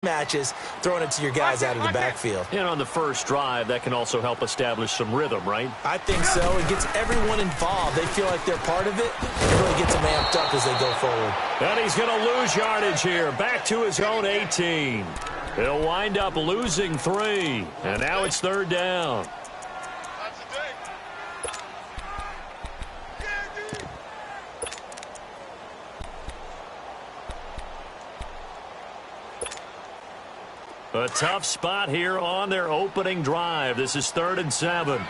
matches, throwing it to your guys out of the backfield. And on the first drive, that can also help establish some rhythm, right? I think so. It gets everyone involved. They feel like they're part of it. It really gets them amped up as they go forward. And he's going to lose yardage here. Back to his own 18. He'll wind up losing 3. And now it's 3rd down. A tough spot here on their opening drive. This is 3rd and 7.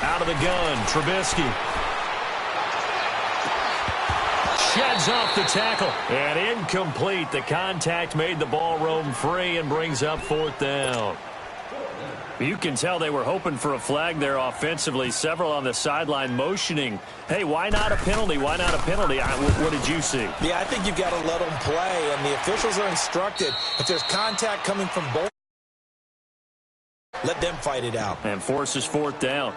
Out of the gun, Trubisky. Sheds off the tackle. And incomplete. The contact made the ball roam free and brings up 4th down. You can tell they were hoping for a flag there offensively. Several on the sideline motioning, hey, why not a penalty? Why not a penalty? What did you see? Yeah, I think you've got to let them play, and the officials are instructed if there's contact coming from both, let them fight it out. And forces 4th down.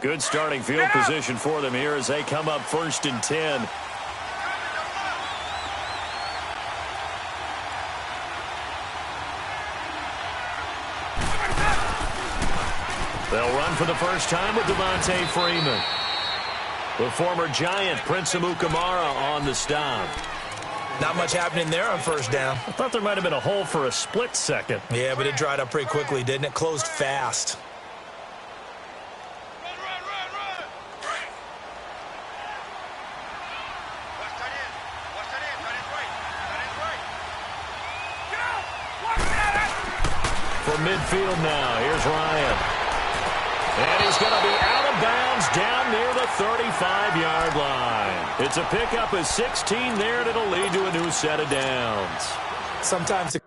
Good starting field position for them here as they come up 1st and 10. They'll run for the first time with Devontae Freeman. The former Giant, Prince Amukamara, on the stop. Not much happening there on 1st down. I thought there might have been a hole for a split second. Yeah, but it dried up pretty quickly, didn't it? Closed fast. Midfield now. Here's Ryan. And he's going to be out of bounds down near the 35-yard line. It's a pickup of 16 there, and it'll lead to a new set of downs. Sometimes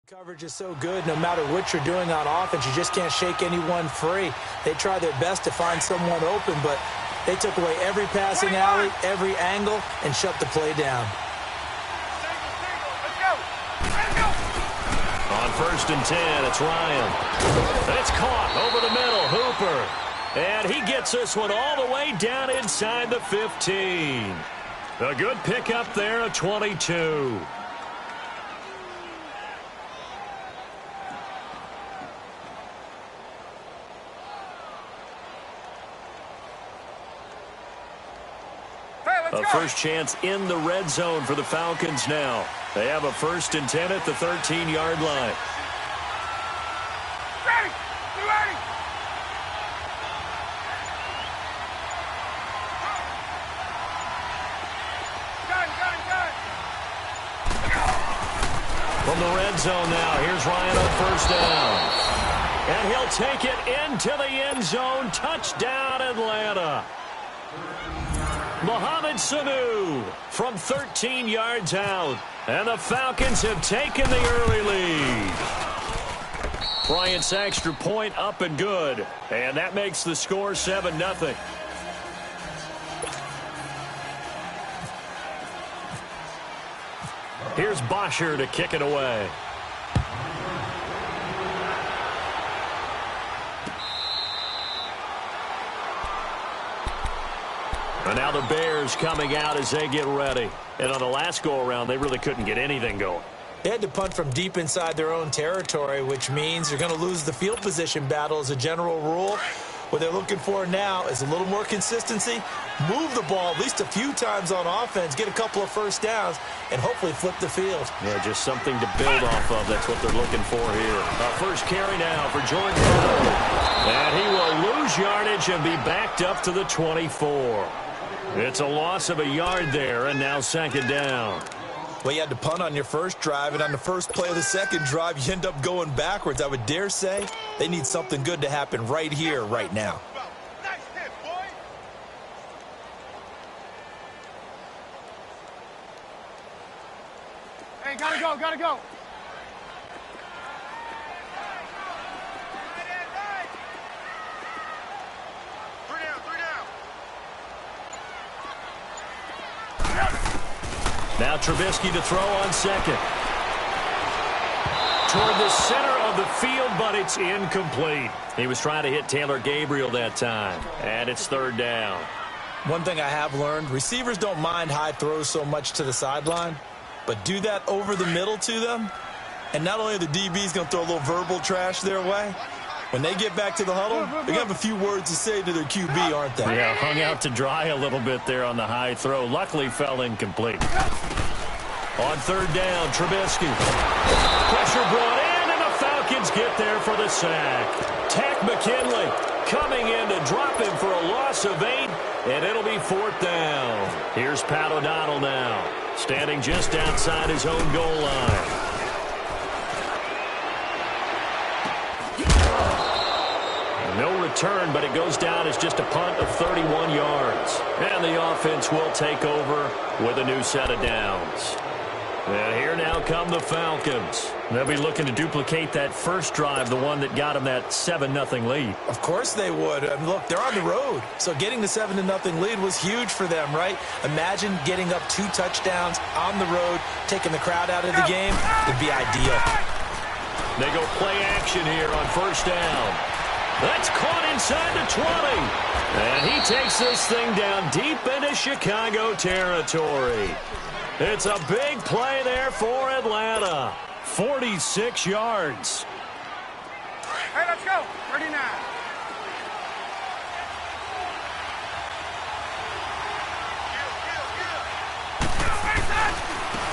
coverage is so good, no matter what you're doing on offense, you just can't shake anyone free. They try their best to find someone open, but they took away every passing alley, every angle, and shut the play down. On 1st and 10, it's Ryan. It's caught over the middle, Hooper. And he gets this one all the way down inside the 15. A good pickup there, a 22. A first chance in the red zone for the Falcons now. They have a 1st and 10 at the 13-yard line. Ready! You ready? From the red zone now, here's Ryan on 1st down. And he'll take it into the end zone. Touchdown, Atlanta. Mohamed Sanu from 13 yards out. And the Falcons have taken the early lead. Bryant's extra point up and good. And that makes the score 7-0. Here's Bosher to kick it away. And now the Bears coming out as they get ready. And on the last go-around, they really couldn't get anything going. They had to punt from deep inside their own territory, which means they're going to lose the field position battle as a general rule. What they're looking for now is a little more consistency, move the ball at least a few times on offense, get a couple of first downs, and hopefully flip the field. Yeah, just something to build off of. That's what they're looking for here. First carry now for Jordan Love. And he will lose yardage and be backed up to the 24. It's a loss of a yard there, and now 2nd down. Well, you had to punt on your first drive, and on the first play of the second drive, you end up going backwards. I would dare say they need something good to happen right here, right now. Nice hit, boy. Hey, gotta go, gotta go. Now Trubisky to throw on second. Toward the center of the field, but it's incomplete. He was trying to hit Taylor Gabriel that time, and it's third down. One thing I have learned, receivers don't mind high throws so much to the sideline, but do that over the middle to them, and not only are the DBs going to throw a little verbal trash their way, when they get back to the huddle, they're going to have a few words to say to their QB, aren't they? Yeah, hung out to dry a little bit there on the high throw. Luckily fell incomplete. On third down, Trubisky. Pressure brought in, and the Falcons get there for the sack. Tack McKinley coming in to drop him for a loss of 8, and it'll be fourth down. Here's Pat O'Donnell now, standing just outside his own goal line. No return, but it goes down as just a punt of 31 yards. And the offense will take over with a new set of downs. And here now come the Falcons. They'll be looking to duplicate that first drive, the one that got them that 7-0 lead. Of course they would. I mean, look, they're on the road. So getting the 7-0 lead was huge for them, right? Imagine getting up 2 touchdowns on the road, taking the crowd out of the game. It'd be ideal. They go play action here on first down. That's caught inside the 20. And he takes this thing down deep into Chicago territory. It's a big play there for Atlanta. 46 yards. Hey, let's go. 39.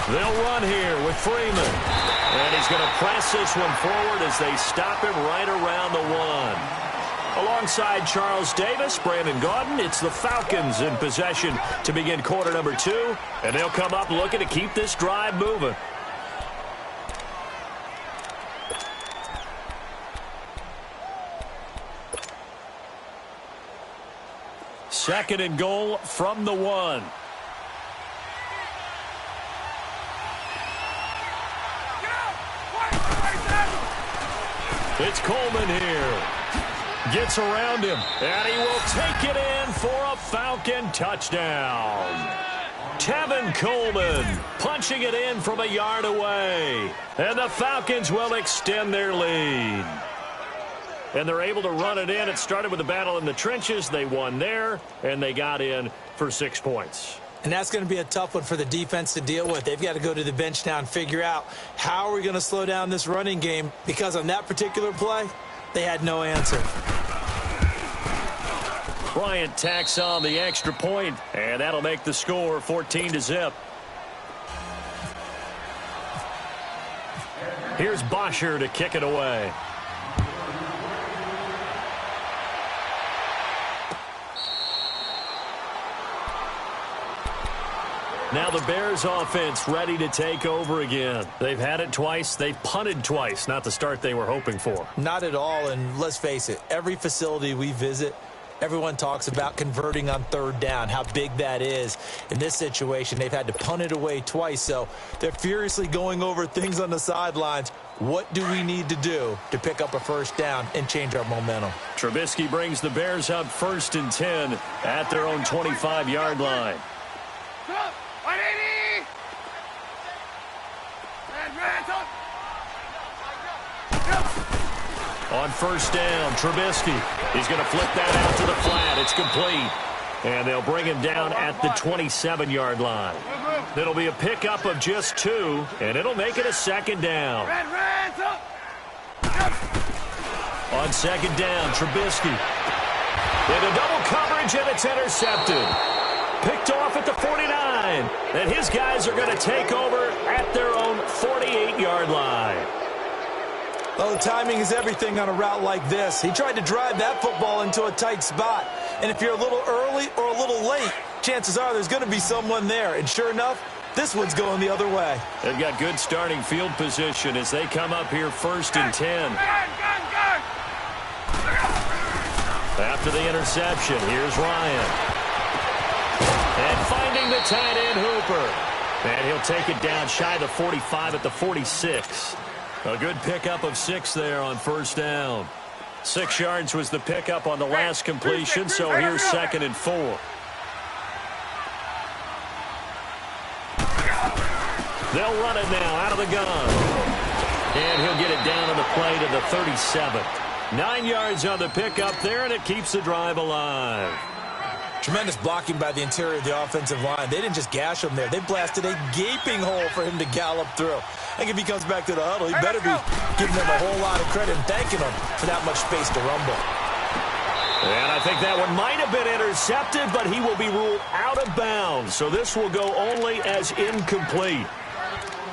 They'll run here with Freeman. And he's going to press this one forward as they stop him right around the 1. Alongside Charles Davis, Brandon Gaudin, it's the Falcons in possession to begin quarter number 2. And they'll come up looking to keep this drive moving. Second and goal from the 1. It's Coleman here. Gets around him, and he will take it in for a Falcon touchdown. Tevin Coleman punching it in from a yard away. And the Falcons will extend their lead. And they're able to run it in. It started with a battle in the trenches. They won there, and they got in for 6 points. And that's going to be a tough one for the defense to deal with. They've got to go to the bench now and figure out how are we going to slow down this running game, because on that particular play, they had no answer. Bryant tacks on the extra point, and that'll make the score 14-0. Here's Bosher to kick it away. Now the Bears offense ready to take over again. They've had it twice. They've punted twice. Not the start they were hoping for. Not at all, and let's face it, every facility we visit, everyone talks about converting on third down, how big that is. In this situation, they've had to punt it away twice, so they're furiously going over things on the sidelines. What do we need to do to pick up a first down and change our momentum? Trubisky brings the Bears up 1st and 10 at their own 25-yard line. 180! And Ransom! On first down, Trubisky. He's going to flip that out to the flat. It's complete. And they'll bring him down at the 27-yard line. It'll be a pickup of just 2, and it'll make it a second down. On second down, Trubisky. Into double coverage, and it's intercepted. Picked off at the 49, and his guys are going to take over at their own 48-yard line. Well, the timing is everything on a route like this. He tried to drive that football into a tight spot, and if you're a little early or a little late, chances are there's going to be someone there, and sure enough, this one's going the other way. They've got good starting field position as they come up here 1st and 10. After the interception, here's Ryan. And finding the tight end, Hooper. And he'll take it down shy of the 45 at the 46. A good pickup of 6 there on first down. 6 yards was the pickup on the last completion, so here's 2nd and 4. They'll run it now out of the gun. And he'll get it down on the play to the 37. 9 yards on the pickup there, and it keeps the drive alive. Tremendous blocking by the interior of the offensive line. They didn't just gash him there. They blasted a gaping hole for him to gallop through. I think if he comes back to the huddle, he better be giving them a whole lot of credit and thanking them for that much space to rumble. And I think that one might have been intercepted, but he will be ruled out of bounds. So this will go only as incomplete.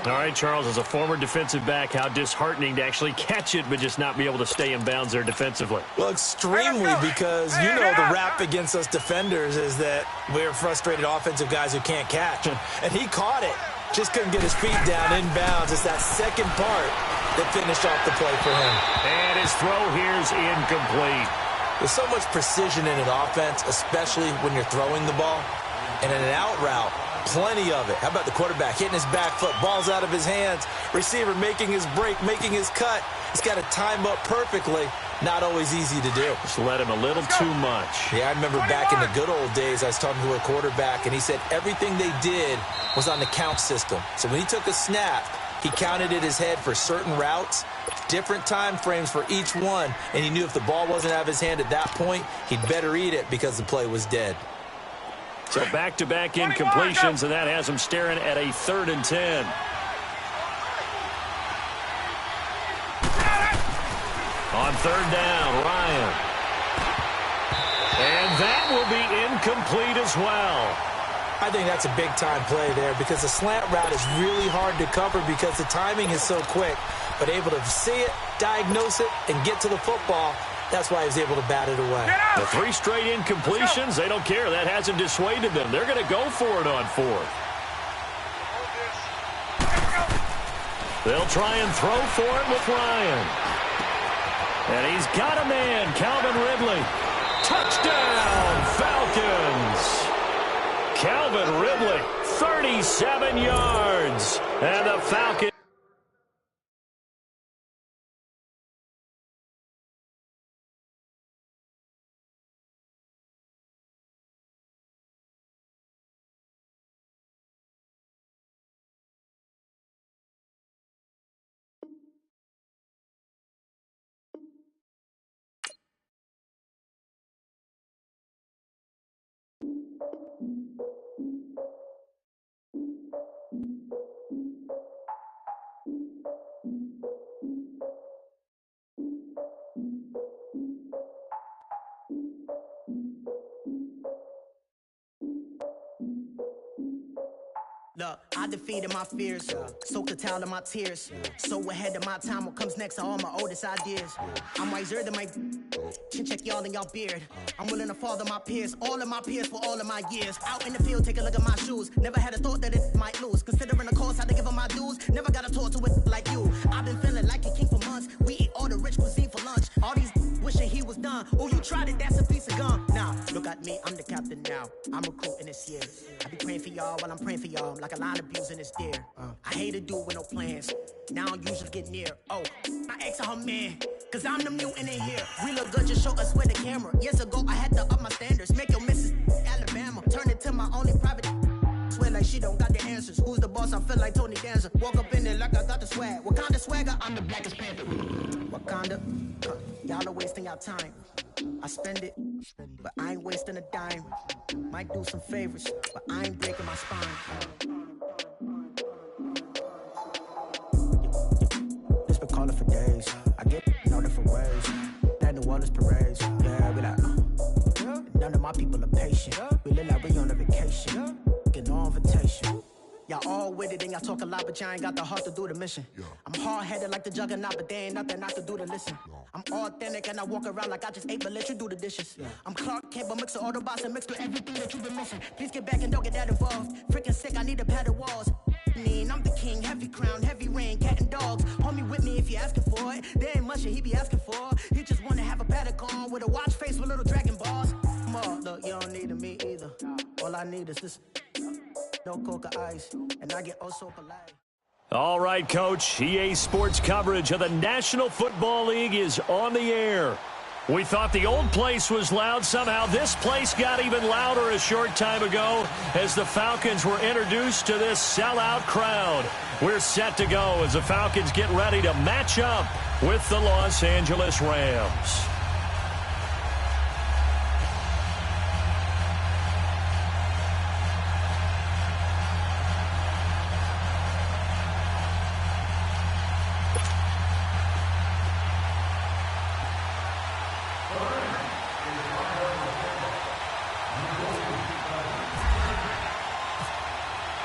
All right, Charles, as a former defensive back, how disheartening to actually catch it but just not be able to stay in bounds there defensively. Well, extremely, because you know the rap against us defenders is that we're frustrated offensive guys who can't catch. And he caught it. Just couldn't get his feet down in bounds. It's that second part that finished off the play for him. And his throw here's incomplete. There's so much precision in an offense, especially when you're throwing the ball. And in an out route, plenty of it. How about the quarterback hitting his back foot, ball's out of his hands, receiver making his break, making his cut. He's got to time up perfectly. Not always easy to do. Just let him a little too much. Yeah, I remember back in the good old days, I was talking to a quarterback, and he said everything they did was on the count system. So when he took a snap, he counted in his head for certain routes, different time frames for each one, and he knew if the ball wasn't out of his hand at that point, he'd better eat it because the play was dead. So back-to-back incompletions, and that has him staring at a 3rd and 10. On 3rd down, Ryan. And that will be incomplete as well. I think that's a big-time play there because the slant route is really hard to cover because the timing is so quick. But able to see it, diagnose it, and get to the football, that's why he was able to bat it away. The 3 straight incompletions, they don't care. That hasn't dissuaded them. They're going to go for it on 4th. They'll try and throw for it with Ryan. And he's got a man, Calvin Ridley. Touchdown, Falcons. Calvin Ridley, 37 yards. And the Falcons. Look, I defeated my fears, soaked the towel in my tears. So ahead of my time, what comes next are all my oldest ideas. I'm wiser than my chin check y'all in y'all beard. I'm willing to father my peers, all of my peers for all of my years. Out in the field, take a look at my shoes. Never had a thought that it might lose. Considering the cost, I had to give them my dues. Never got a talk to it like you. I've been feeling like a king for months. We eat all the rich cuisine for lunch. All these wishing he was done. Oh, you tried it, that's a piece of gum. Nah, look at me, I'm the captain now. I'm recruiting this year. I be praying for y'all while I'm praying for y'all. Like a line abusing this deer. I hate to do it with no plans. Now I don't usually get near. Oh, I asked her man, cause I'm the mutant in here. We look good, just show us where the camera. Years ago, I had to up my standards. Make your missus Alabama. Turn it to my only private. Swear like she don't got the answers. Who's the boss? I feel like Tony Danza. Walk up in there like I got the swag. What kind of swagger? I'm the blackest panther. Wakanda. Y'all are wasting your time. I spend it, but I ain't wasting a dime. Might do some favors, but I ain't breaking my spine. It's been calling for days. I get in all different ways. That New Orleans parades. Yeah, we like, none of my people are patient. We live like we on a vacation. Get no invitation. Y'all all with it and y'all talk a lot, but y'all ain't got the heart to do the mission. I'm hard-headed like the juggernaut, but there ain't nothing I can do to listen. I'm authentic and I walk around like I just ate, but let you do the dishes. I'm Clark Kent, but mix the Autobots and mix with everything that you've been missing. Please get back and don't get that involved. Freaking sick, I need a padded walls. I'm the king, heavy crown, heavy rain, cat and dogs. Homie with me if you're asking for it. There ain't much that he be asking for. He just wanna have a paddock on with a watch face with little dragon balls. Look, you don't need me either. All I need is this. No coca ice, and I get oh so polite. All right, Coach. EA Sports coverage of the National Football League is on the air. We thought the old place was loud. Somehow this place got even louder a short time ago as the Falcons were introduced to this sellout crowd. We're set to go as the Falcons get ready to match up with the Los Angeles Rams.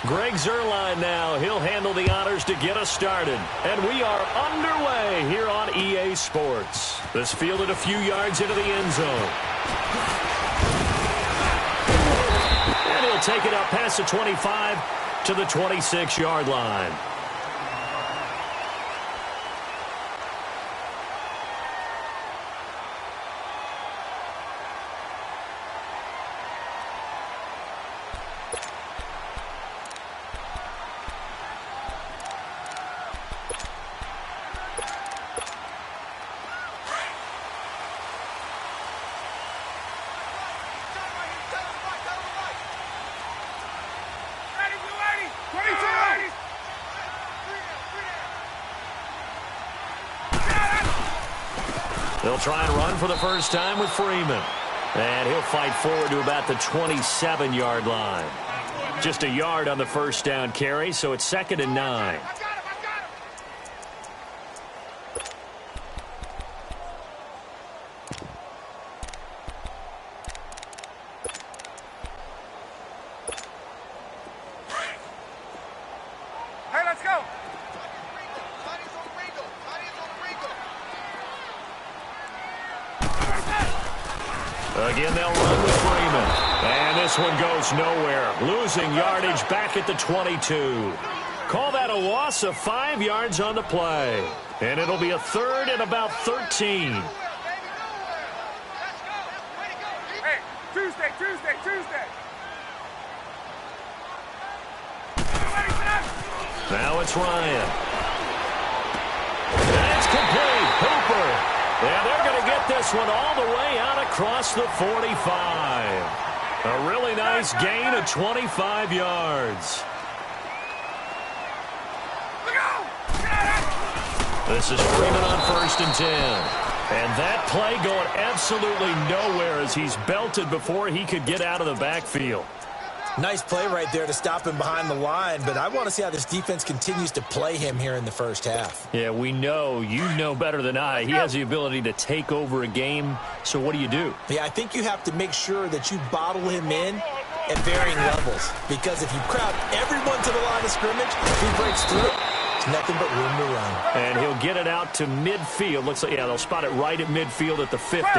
Greg Zuerlein now. He'll handle the honors to get us started. And we are underway here on EA Sports. This fielded a few yards into the end zone. And he'll take it up past the 25 to the 26-yard line. They'll try and run for the first time with Freeman. And he'll fight forward to about the 27-yard line. Just a yard on the first down carry, so it's 2nd and 9. Hey, let's go. Again, they'll run with Freeman. And this one goes nowhere. Losing yardage back at the 22. Call that a loss of 5 yards on the play. And it'll be a 3rd and about 13. Hey, Tuesday. Now it's Ryan. And it's complete. Hooper. And they're going to get this one all the way out across the 45. A really nice gain of 25 yards. This is Freeman on 1st and 10. And that play going absolutely nowhere as he's belted before he could get out of the backfield. Nice play right there to stop him behind the line, but I want to see how this defense continues to play him here in the first half. Yeah, we know. You know better than I. He has the ability to take over a game, so what do you do? Yeah, I think you have to make sure that you bottle him in at varying levels, because if you crowd everyone to the line of scrimmage, if he breaks through, there's nothing but room to run. And he'll get it out to midfield. Looks like, yeah, they'll spot it right at midfield at the 50.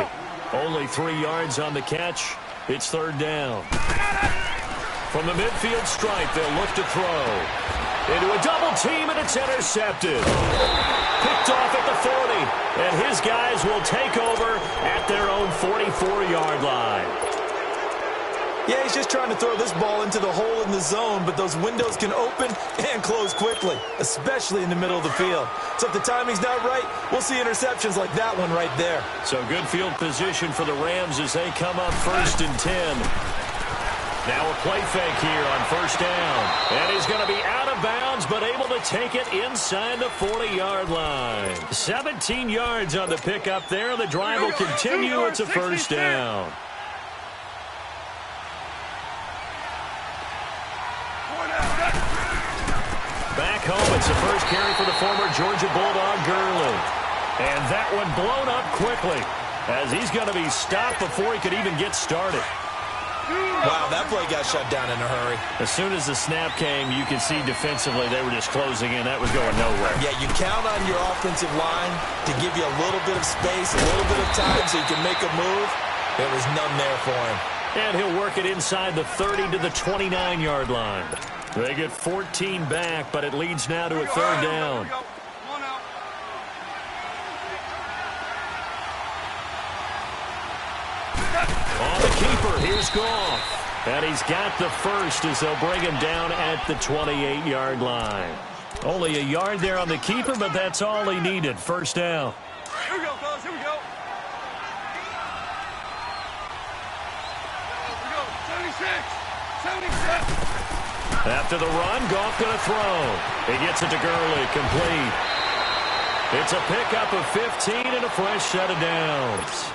Only 3 yards on the catch. It's 3rd down. From the midfield stripe, they'll look to throw. Into a double team, and it's intercepted. Picked off at the 40, and his guys will take over at their own 44-yard line. Yeah, he's just trying to throw this ball into the hole in the zone, but those windows can open and close quickly, especially in the middle of the field. So if the timing's not right, we'll see interceptions like that one right there. So good field position for the Rams as they come up 1st and 10. Now a play fake here on 1st down. And he's going to be out of bounds, but able to take it inside the 40-yard line. 17 yards on the pickup there. The drive will continue. It's a 1st down. Back home, it's the first carry for the former Georgia Bulldog, Gurley. And that one blown up quickly as he's going to be stopped before he could even get started. Wow, that play got shut down in a hurry. As soon as the snap came, you could see defensively they were just closing in. That was going nowhere. Yeah, you count on your offensive line to give you a little bit of space, a little bit of time so you can make a move. There was none there for him. And he'll work it inside the 30 to the 29-yard line. They get 14 back, but it leads now to a 3rd down. On the keeper, here's Goff. And he's got the first as they'll bring him down at the 28-yard line. Only a yard there on the keeper, but that's all he needed. 1st down. Here we go, fellas. Here we go. 76. 76. After the run, Goff going to throw. He gets it to Gurley, complete. It's a pickup of 15 and a fresh set of downs.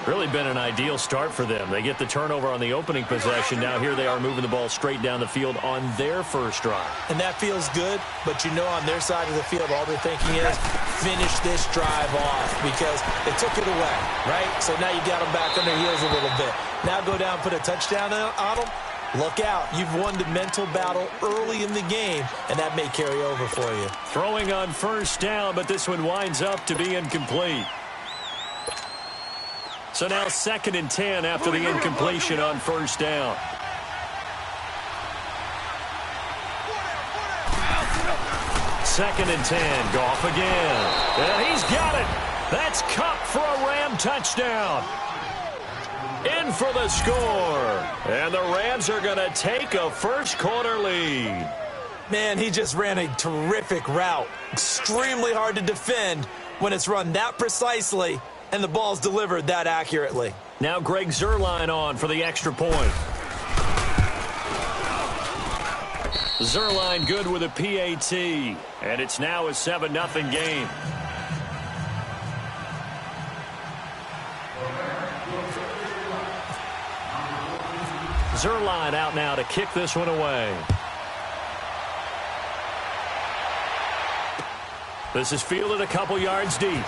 Really been an ideal start for them. They get the turnover on the opening possession. Now here they are moving the ball straight down the field on their first drive. And that feels good, but you know on their side of the field, all they're thinking is finish this drive off because they took it away, right? So now you got them back on their heels a little bit. Now go down, put a touchdown on them. Look out. You've won the mental battle early in the game, and that may carry over for you. Throwing on first down, but this one winds up to be incomplete. So now 2nd and 10 after the incompletion on first down. Second and 10, Goff again. And he's got it. That's Kupp for a Ram touchdown. In for the score. And the Rams are going to take a first quarter lead. Man, he just ran a terrific route. Extremely hard to defend when it's run that precisely and the ball's delivered that accurately. Now Greg Zuerlein on for the extra point. Zuerlein good with a PAT. And it's now a 7-0 game. Zuerlein out now to kick this one away. This is fielded a couple yards deep.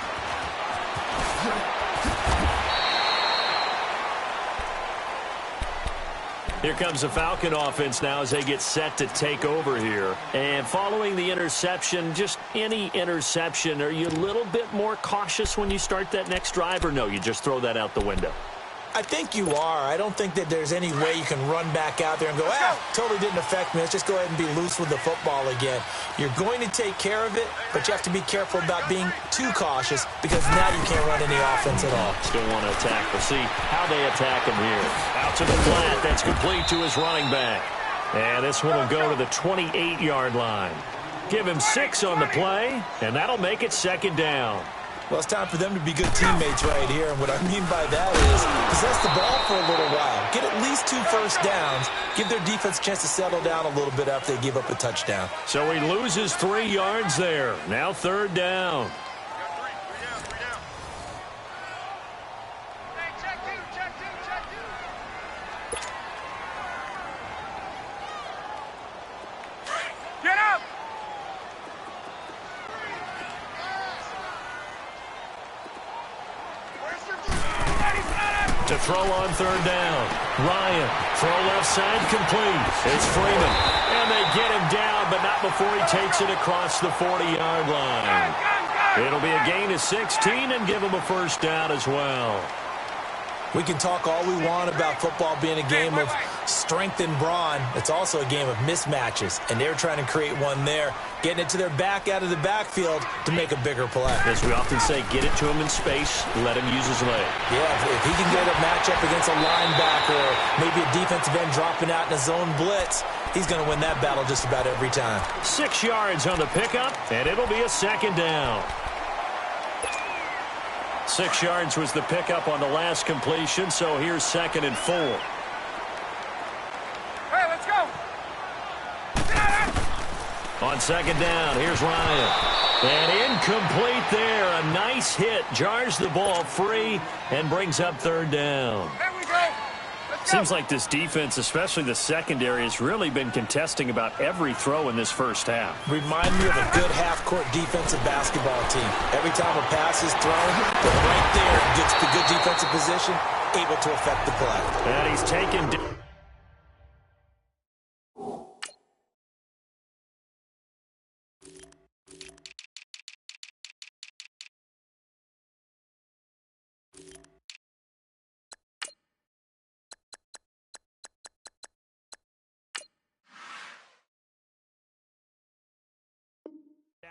Here comes the Falcon offense now as they get set to take over here. And following the interception, just any interception, are you a little bit more cautious when you start that next drive, or no, you just throw that out the window? I think you are. I don't think that there's any way you can run back out there and go, totally didn't affect me. Let's just go ahead and be loose with the football again. You're going to take care of it, but you have to be careful about being too cautious because now you can't run any offense at all. Still want to attack. We'll see how they attack him here. Out to the flat. That's complete to his running back. And this one will go to the 28-yard line. Give him 6 on the play, and that'll make it 2nd down. Well, it's time for them to be good teammates right here. And what I mean by that is possess the ball for a little while. Get at least 2 first downs. Give their defense a chance to settle down a little bit after they give up a touchdown. So he loses 3 yards there. Now 3rd down. Get up! To throw on 3rd down. Ryan, throw left side, complete. It's Freeman. And they get him down, but not before he takes it across the 40-yard line. It'll be a gain of 16 and give him a first down as well. We can talk all we want about football being a game of strength and brawn. It's also a game of mismatches, and they're trying to create one there, getting it to their back out of the backfield to make a bigger play. As we often say, get it to him in space, let him use his leg. Yeah, if he can get a matchup against a linebacker or maybe a defensive end dropping out in a zone blitz, he's going to win that battle just about every time. 6 yards on the pickup, and it'll be a 2nd down. 6 yards was the pickup on the last completion, so here's 2nd and 4. Hey, let's go! On 2nd down, here's Ryan. And incomplete there. A nice hit. Jars the ball free and brings up 3rd down. There we go! Let's go! Seems like this defense, especially the secondary, has really been contesting about every throw in this first half. Remind me of a good half-court defensive basketball team. Every time a pass is thrown, they're right there against the good defensive position, able to affect the play. And he's taken...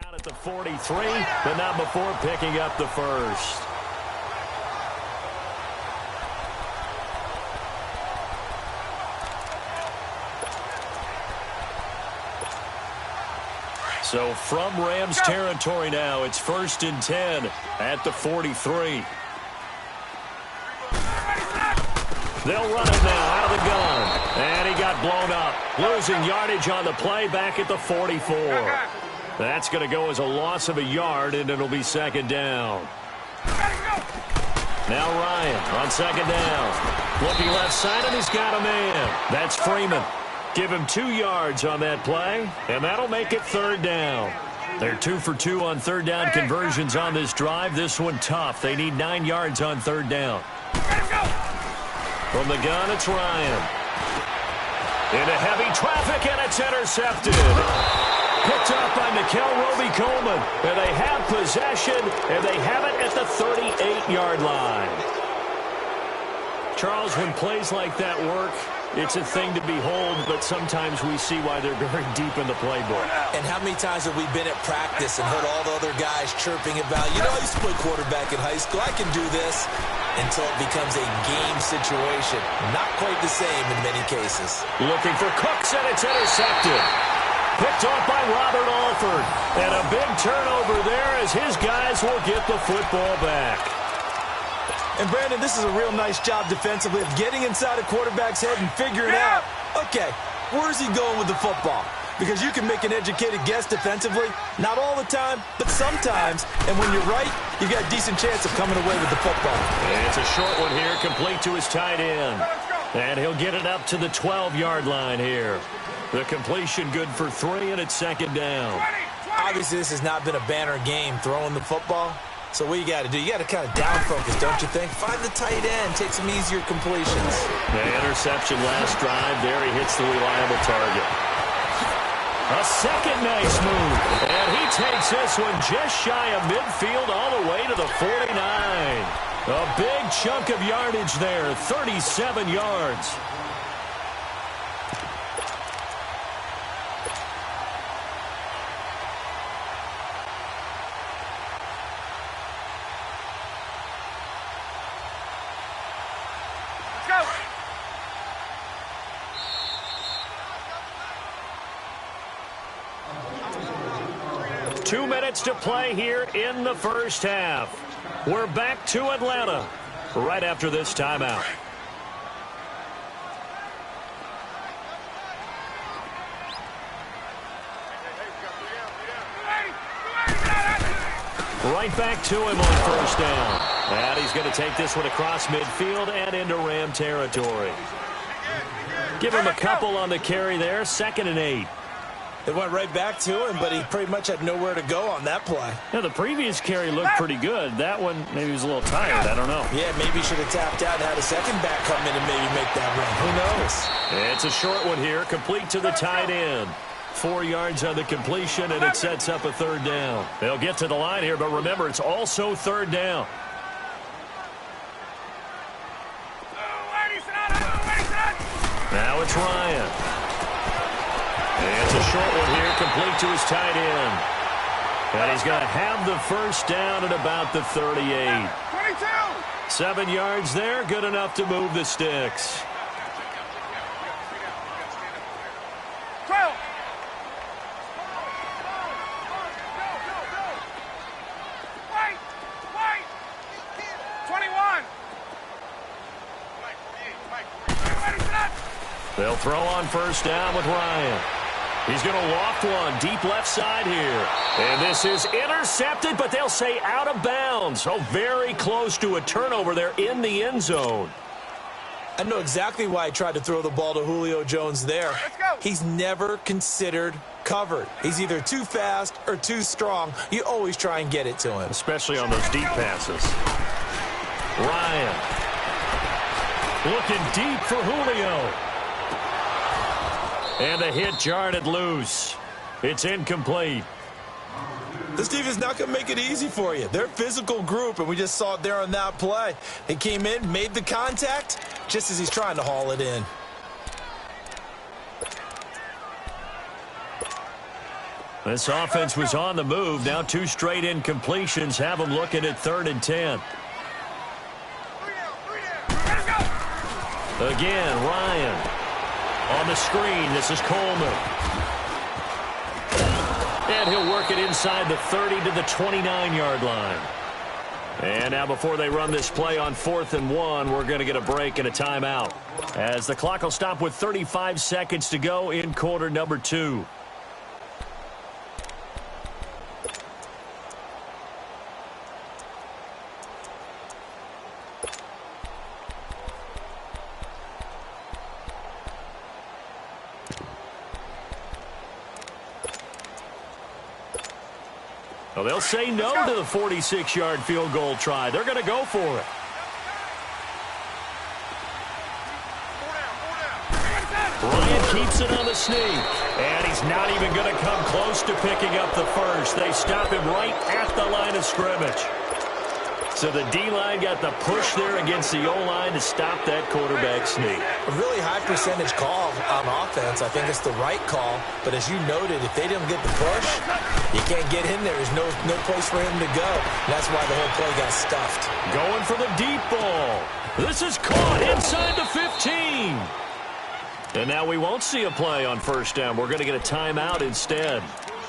Down at the 43, but not before picking up the first. So from Rams territory now, it's 1st and 10 at the 43. They'll run it now out of the gun. And he got got blown up. Losing yardage on the play back at the 44. That's going to go as a loss of a yard, and it'll be second down. Now Ryan on second down. Looking left side, and he's got a man. That's Freeman. Give him 2 yards on that play, and that'll make it third down. They're 2 for 2 on third down conversions on this drive. This one tough. They need 9 yards on third down. From the gun, it's Ryan. Into heavy traffic, and it's intercepted. Picked up by Nickel Roby-Coleman. And they have possession, and they have it at the 38-yard line. Charles, when plays like that work, it's a thing to behold, but sometimes we see why they're very deep in the playbook. And how many times have we been at practice and heard all the other guys chirping about, you know, I used to play quarterback in high school, I can do this, until it becomes a game situation. Not quite the same in many cases. Looking for Cooks, and it's intercepted. Picked off by Robert Alford. And a big turnover there as his guys will get the football back. And, Brandon, this is a real nice job defensively of getting inside a quarterback's head and figuring out, okay, where's he going with the football? Because you can make an educated guess defensively, not all the time, but sometimes. And when you're right, you've got a decent chance of coming away with the football. And it's a short one here, complete to his tight end. And he'll get it up to the 12-yard line here. The completion good for 3, and it's second down. Obviously, this has not been a banner game throwing the football. So what you got to do, you got to kind of down focus, don't you think? Find the tight end, take some easier completions. The interception last drive, there he hits the reliable target. A second nice move, and he takes this one just shy of midfield all the way to the 49. A big chunk of yardage there, 37 yards. Let's go. 2 minutes to play here in the first half. We're back to Atlanta right after this timeout. Right back to him on first down. And he's going to take this one across midfield and into Ram territory. Give him a couple on the carry there, 2nd and 8. It went right back to him, but he pretty much had nowhere to go on that play. Yeah, the previous carry looked pretty good. That one, maybe he was a little tired. I don't know. Yeah, maybe he should have tapped out and had a second back come in and maybe make that run. Who knows? It's a short one here, complete to the tight end. 4 yards on the completion, and it sets up a third down. They'll get to the line here, but remember, it's also third down. Now it's Ryan. And it's a short one here, complete to his tight end. And he's going to have the first down at about the 38. 22. 7 yards there, good enough to move the sticks. 12. Wait. 21. They'll throw on first down with Ryan. He's going to loft one deep left side here. And this is intercepted, but they'll say out of bounds. So very close to a turnover there in the end zone. I know exactly why I tried to throw the ball to Julio Jones there. Let's go. He's never considered covered. He's either too fast or too strong. You always try and get it to him. Especially on those deep passes. Ryan. Looking deep for Julio. And the hit jarred loose. It's incomplete. This team is not going to make it easy for you. They're a physical group, and we just saw it there on that play. He came in, made the contact, just as he's trying to haul it in. This offense was on the move. Now 2 straight incompletions have them looking at 3rd and 10. Again, Ryan. On the screen, this is Coleman. And he'll work it inside the 30 to the 29-yard line. And now before they run this play on 4th and 1, we're going to get a break and a timeout, as the clock will stop with 35 seconds to go in quarter number 2. Well, they'll say no to the 46-yard field goal try. They're going to go for it. Bryant keeps it on the sneak, and he's not even going to come close to picking up the first. They stop him right at the line of scrimmage. So the D-line got the push there against the O-line to stop that quarterback sneak. A really high percentage call on offense. I think it's the right call. But as you noted, if they didn't get the push, you can't get in there. There's no place for him to go. And that's why the whole play got stuffed. Going for the deep ball. This is caught inside the 15. And now we won't see a play on first down. We're going to get a timeout instead,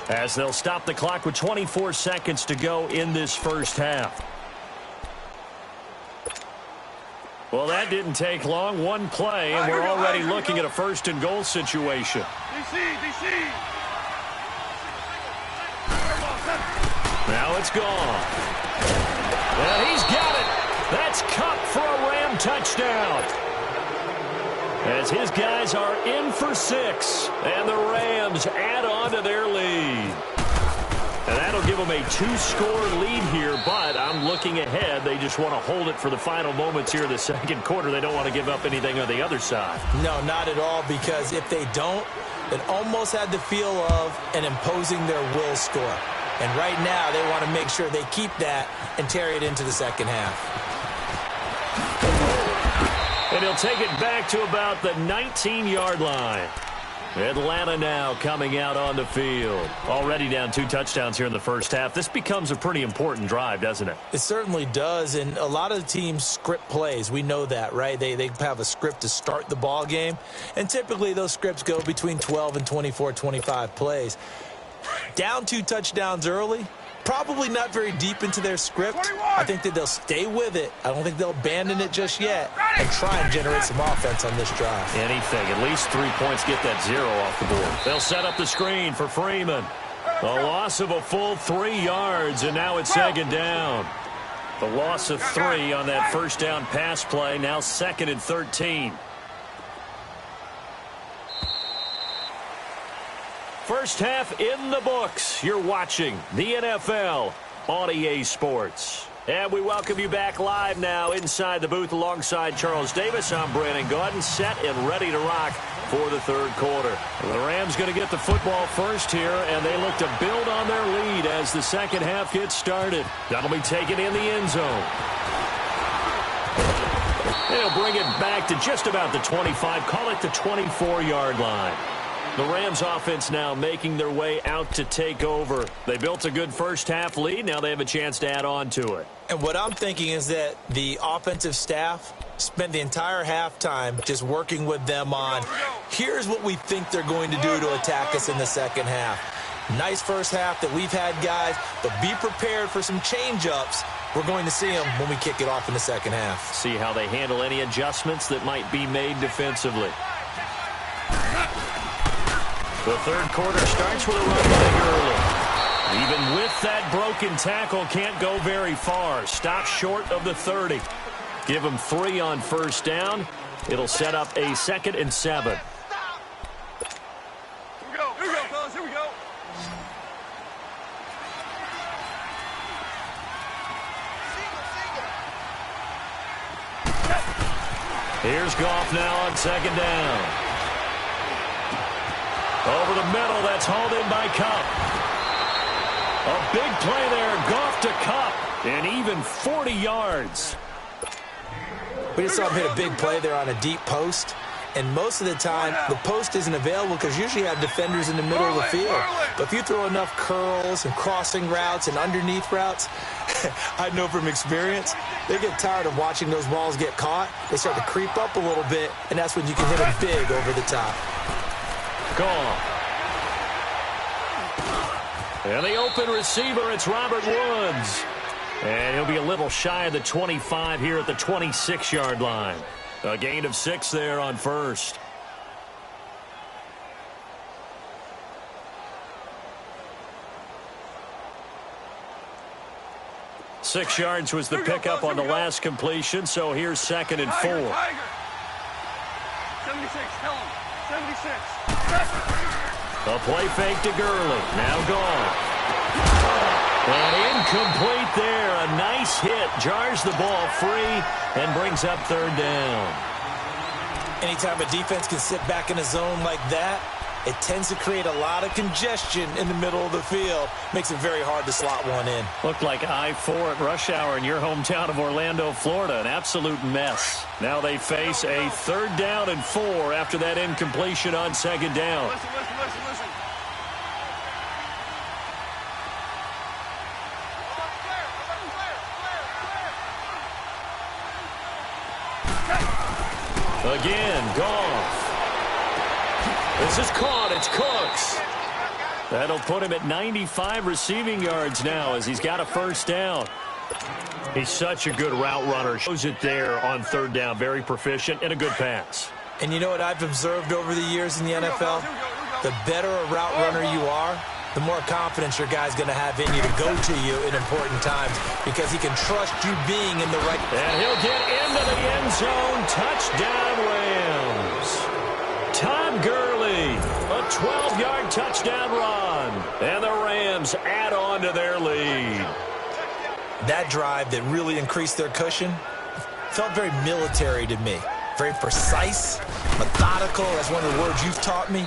as they'll stop the clock with 24 seconds to go in this first half. Well, that didn't take long. One play, and we're already looking at a 1st and goal situation. DC. Now it's gone. And he's got it. That's Cup for a Ram touchdown, as his guys are in for 6, and the Rams add on to their lead. And that'll give them a 2-score lead here, but I'm looking ahead. They just want to hold it for the final moments here in the second quarter. They don't want to give up anything on the other side. No, not at all, because if they don't, it almost had the feel of an imposing their will score. And right now, they want to make sure they keep that and carry it into the second half. And he'll take it back to about the 19-yard line. Atlanta now coming out on the field. Already down 2 touchdowns here in the first half. This becomes a pretty important drive, doesn't it? It certainly does, and a lot of the teams script plays. We know that, right? They have a script to start the ball game, and typically those scripts go between 12 and 24, 25 plays. Down 2 touchdowns early, probably not very deep into their script. I think that they'll stay with it. I don't think they'll abandon it just yet and try and generate some offense on this drive. Anything. At least 3 points, get that 0 off the board. They'll set up the screen for Freeman. A loss of a full 3 yards, and now it's 2nd down. The loss of 3 on that first down pass play, now 2nd and 13. First half in the books. You're watching the NFL on EA Sports. And we welcome you back live now inside the booth alongside Charles Davis. I'm Brandon Gaudin, set and ready to rock for the third quarter. The Rams going to get the football first here, and they look to build on their lead as the second half gets started. That'll be taken in the end zone. They'll bring it back to just about the 25, call it the 24-yard line. The Rams offense now making their way out to take over. They built a good first half lead. Now they have a chance to add on to it. And what I'm thinking is that the offensive staff spent the entire halftime just working with them on, here's what we think they're going to do to attack us in the second half. Nice first half that we've had, guys, but be prepared for some change-ups. We're going to see them when we kick it off in the second half. See how they handle any adjustments that might be made defensively. The third quarter starts with a run leg early. Even with that broken tackle, can't go very far. Stop short of the 30. Give them 3 on first down. It'll set up a 2nd and 7. Here we go, fellas, here we go. Here's Goff now on 2nd down. Over the middle, that's hauled in by Cup. A big play there, Goff to Cup, and even 40 yards. We just saw him hit a big play there on a deep post, and most of the time, the post isn't available because usually you have defenders in the middle of the field. But if you throw enough curls and crossing routes and underneath routes, I know from experience, they get tired of watching those balls get caught. They start to creep up a little bit, and that's when you can hit them big over the top. Gone. And the open receiver, it's Robert Woods. And he'll be a little shy of the 25 here at the 26-yard line. A gain of 6 there on first. Six yards was the pickup on the last completion, so here's 2nd and 4. 76, tell him. 76. A play fake to Gurley. Now gone. And incomplete there. A nice hit. Jars the ball free and brings up 3rd down. Anytime a defense can sit back in a zone like that, it tends to create a lot of congestion in the middle of the field. Makes it very hard to slot one in. Looked like I-4 at rush hour in your hometown of Orlando, Florida. An absolute mess. Now they face a 3rd down and 4 after that incompletion on 2nd down. Listen. Again, Goff. This is caught. It's Cooks. That'll put him at 95 receiving yards now as he's got a 1st down. He's such a good route runner. Shows it there on 3rd down. Very proficient and a good pass. And you know what I've observed over the years in the NFL? The better a route runner you are, the more confidence your guy's going to have in you to go to you in important times because he can trust you being in the right. And he'll get into the end zone. Touchdown, Rams. Todd Gurley, a 12-yard touchdown run. And the Rams add on to their lead. That drive that really increased their cushion felt very military to me. Very precise, methodical, that's one of the words you've taught me.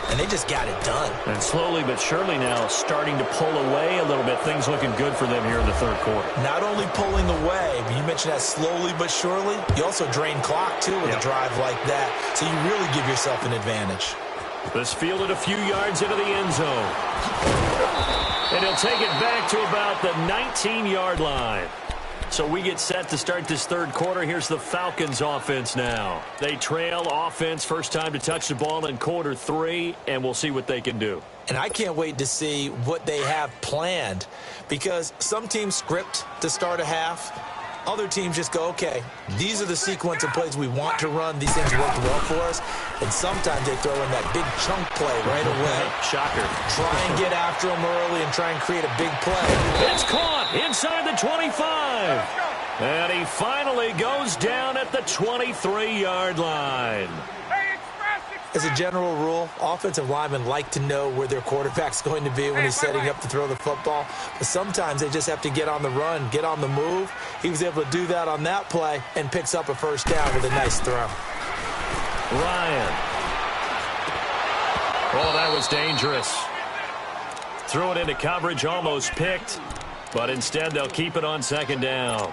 And they just got it done. And slowly but surely now starting to pull away a little bit. Things looking good for them here in the 3rd quarter. Not only pulling away, but you mentioned that slowly but surely. You also drain clock, too, with a drive like that. So you really give yourself an advantage. This fielded a few yards into the end zone. And he'll take it back to about the 19-yard line. So we get set to start this 3rd quarter. Here's the Falcons offense now. They trail offense, first time to touch the ball in quarter 3, and we'll see what they can do. And I can't wait to see what they have planned because some teams script to start a half. Other teams just go, okay, these are the sequence of plays we want to run. These things work well for us. And sometimes they throw in that big chunk play right away. Shocker. Try and get after them early and try and create a big play. It's caught inside the 25. And he finally goes down at the 23-yard line. As a general rule, offensive linemen like to know where their quarterback's going to be when he's setting up to throw the football. But sometimes they just have to get on the run, get on the move. He was able to do that on that play and picks up a 1st down with a nice throw. Ryan. Oh, that was dangerous. Threw it into coverage, almost picked. But instead, they'll keep it on 2nd down.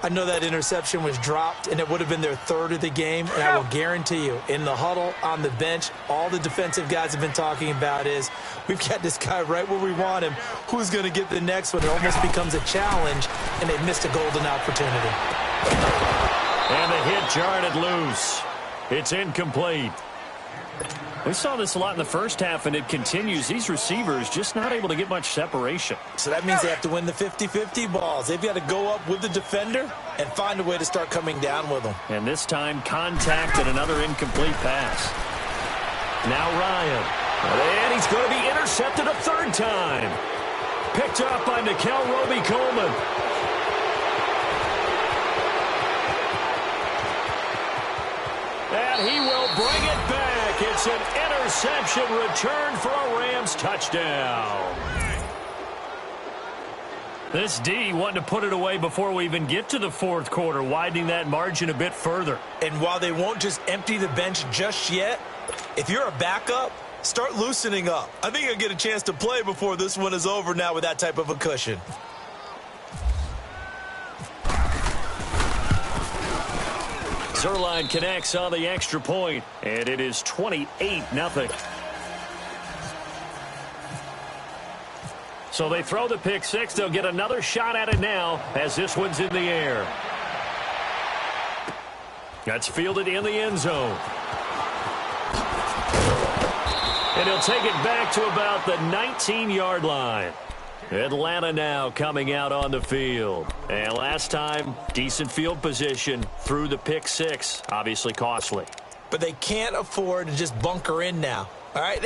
I know that interception was dropped, and it would have been their 3rd of the game. And I will guarantee you, in the huddle, on the bench, all the defensive guys have been talking about is, we've got this guy right where we want him. Who's going to get the next one? It almost becomes a challenge, and they missed a golden opportunity. And the hit jarred it loose. It's incomplete. We saw this a lot in the first half, and it continues. These receivers just not able to get much separation. So that means they have to win the 50-50 balls. They've got to go up with the defender and find a way to start coming down with them. And this time, contact and another incomplete pass. Now Ryan. And he's going to be intercepted a 3rd time. Picked up by Nikel Roby-Coleman. And he will bring it back. It's an interception return for a Rams touchdown. This D wanting to put it away before we even get to the 4th quarter, widening that margin a bit further. And while they won't just empty the bench just yet, if you're a backup, start loosening up. I think you'll get a chance to play before this one is over now with that type of a cushion. Zerline connects on the extra point, and it is 28-0. So they throw the pick 6. They'll get another shot at it now as this one's in the air. That's fielded in the end zone. And he'll take it back to about the 19-yard line. Atlanta now coming out on the field. And last time, decent field position through the pick six. Obviously costly. But they can't afford to just bunker in now. All right,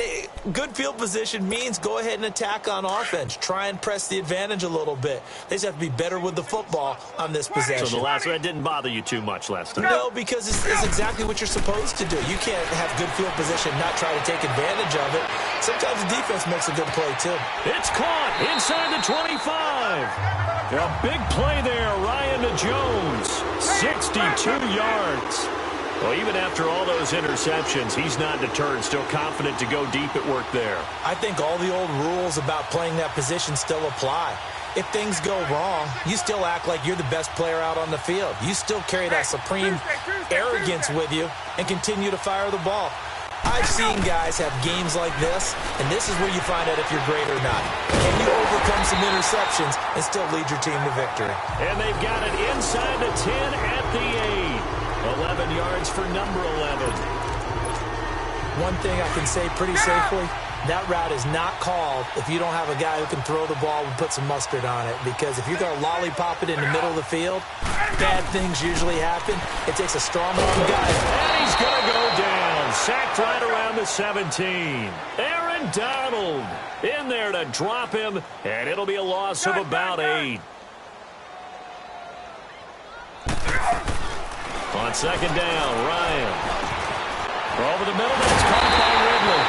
good field position means go ahead and attack on offense. Try and press the advantage a little bit. They just have to be better with the football on this possession. So the last one didn't bother you too much last time? No, because it's exactly what you're supposed to do. You can't have good field position, not try to take advantage of it. Sometimes the defense makes a good play, too. It's caught inside the 25. A big play there, Ryan to Jones. 62 yards. Well, even after all those interceptions, he's not deterred, still confident to go deep at work there. I think all the old rules about playing that position still apply. If things go wrong, you still act like you're the best player out on the field. You still carry that supreme arrogance with you and continue to fire the ball. I've seen guys have games like this, and this is where you find out if you're great or not. Can you overcome some interceptions and still lead your team to victory? And they've got it inside the 10 at the 8. 11 yards for number 11. One thing I can say pretty safely, that route is not called if you don't have a guy who can throw the ball and put some mustard on it. Because if you're going to lollipop it in the middle of the field, bad things usually happen. It takes a strong-arm guy. And he's going to go down. Sacked right around the 17. Aaron Donald in there to drop him, and it'll be a loss of about 8. On second down, Ryan. Over the middle, that's caught by Ridley.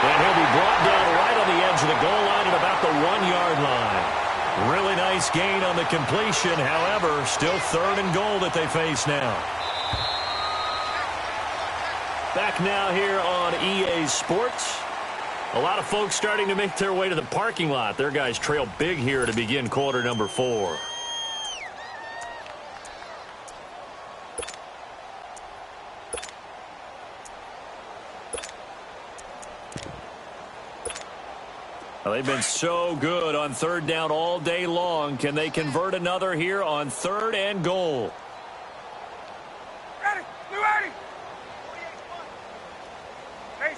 And he'll be brought down right on the edge of the goal line at about the 1-yard line. Really nice gain on the completion. However, still 3rd and goal that they face now. Back now here on EA Sports. A lot of folks starting to make their way to the parking lot. Their guys trail big here to begin quarter number 4. Well, they've been so good on 3rd down all day long. Can they convert another here on 3rd and goal? Ready, you ready?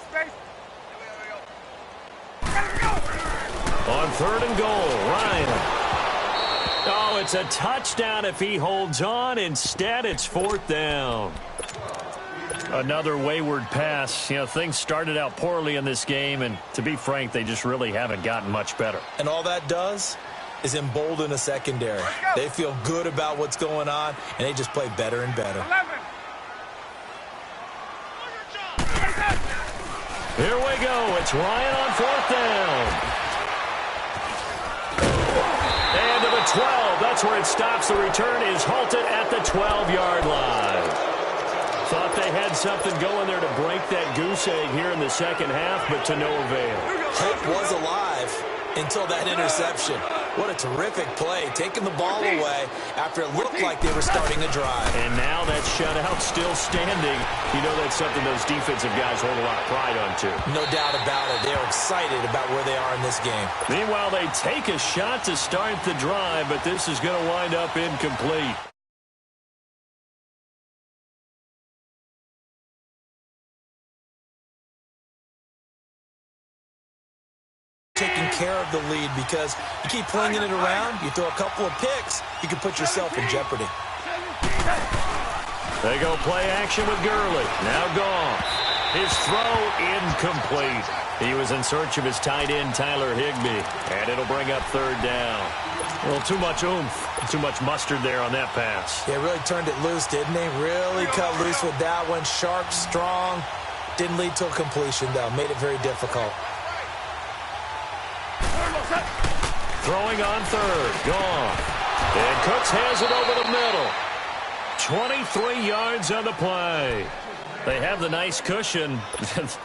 Space. Ready, go. On 3rd and goal, Ryan. Oh, it's a touchdown if he holds on. Instead, it's 4th down. Another wayward pass. You know, things started out poorly in this game, and to be frank, they just really haven't gotten much better. And all that does is embolden a secondary. They feel good about what's going on, and they just play better and better. 11. Here we go. It's Ryan on 4th down. And to the 12. That's where it stops. The return is halted at the 12-yard line. Thought they had something going there to break that goose egg here in the second half, but to no avail. Hope was alive until that interception. What a terrific play, taking the ball away after it looked like they were starting a drive. And now that shutout still standing. You know that's something those defensive guys hold a lot of pride on, too. No doubt about it. They're excited about where they are in this game. Meanwhile, they take a shot to start the drive, but this is going to wind up incomplete. Taking care of the lead, because you keep flinging it around, you throw a couple of picks, you can put yourself in jeopardy. They go play action with Gurley. Now Goff. His throw incomplete. He was in search of his tight end, Tyler Higbee, and it'll bring up 3rd down. Well, too much oomph, too much mustard there on that pass. Yeah, really turned it loose, didn't they? Really cut loose with that one. Sharp, strong. Didn't lead to a completion, though. Made it very difficult. Throwing on 3rd. Goff. And Cooks has it over the middle. 23 yards on the play. They have the nice cushion.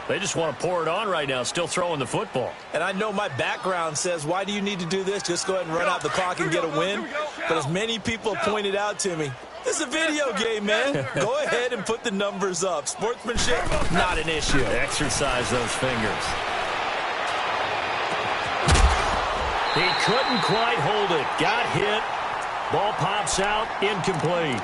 They just want to pour it on right now, still throwing the football. And I know my background says, why do you need to do this? Just go ahead and run out the clock and get a win. But as many people have pointed out to me, this is a video game, man. Go ahead and put the numbers up. Sportsmanship, not an issue. Exercise those fingers. He couldn't quite hold it. Got hit. Ball pops out. Incomplete.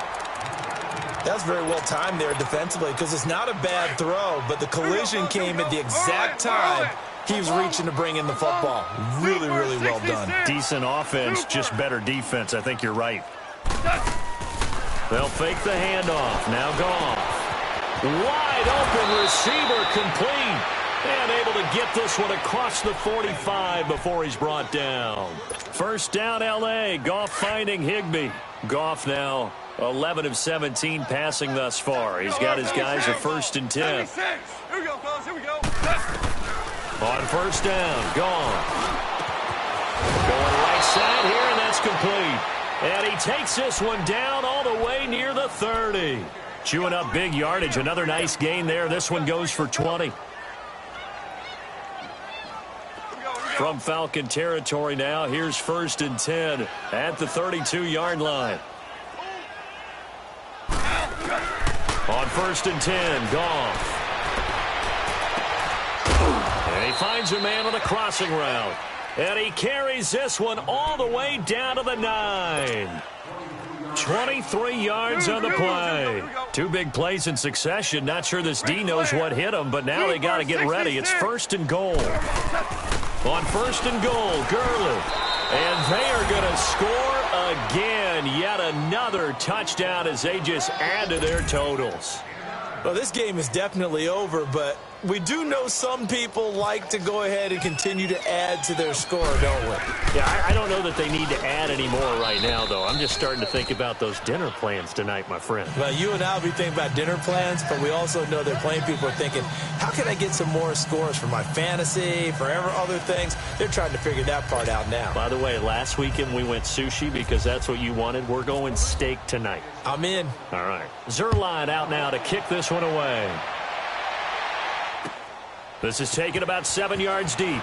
That's very well timed there defensively, because it's not a bad throw, but the collision came at the exact time Keeps reaching to bring in the football. Really, really well done. Decent offense, just better defense. I think you're right. They'll fake the handoff. Now Goff. Wide open receiver, complete. And able to get this one across the 45 before he's brought down. First down, L.A. Goff finding Higbee. Goff now 11 of 17 passing thus far. He's got his guys a 1st and 10. Here we go, fellas. Here we go. On first down, Goff. Going right side here, and that's complete. And he takes this one down all the way near the 30. Chewing up big yardage. Another nice gain there. This one goes for 20. From Falcon territory now, here's 1st and 10 at the 32-yard line. On 1st and 10, Goff. And he finds a man on the crossing route. And he carries this one all the way down to the 9. 23 yards on the play. 2 big plays in succession. Not sure this D knows what hit him, but now they got to get ready. It's 1st and goal. On 1st and goal, Gurley. And they are going to score again. Yet another touchdown as they just add to their totals. Well, this game is definitely over, but we do know some people like to go ahead and continue to add to their score, don't we? Yeah, I don't know that they need to add any more right now, though. I'm just starting to think about those dinner plans tonight, my friend. Well, you and I will be thinking about dinner plans, but we also know that plenty of people are thinking, how can I get some more scores for my fantasy, for other things? They're trying to figure that part out now. By the way, last weekend we went sushi because that's what you wanted. We're going steak tonight. I'm in. All right. Zuerlein out now to kick this one away. This is taken about 7 yards deep.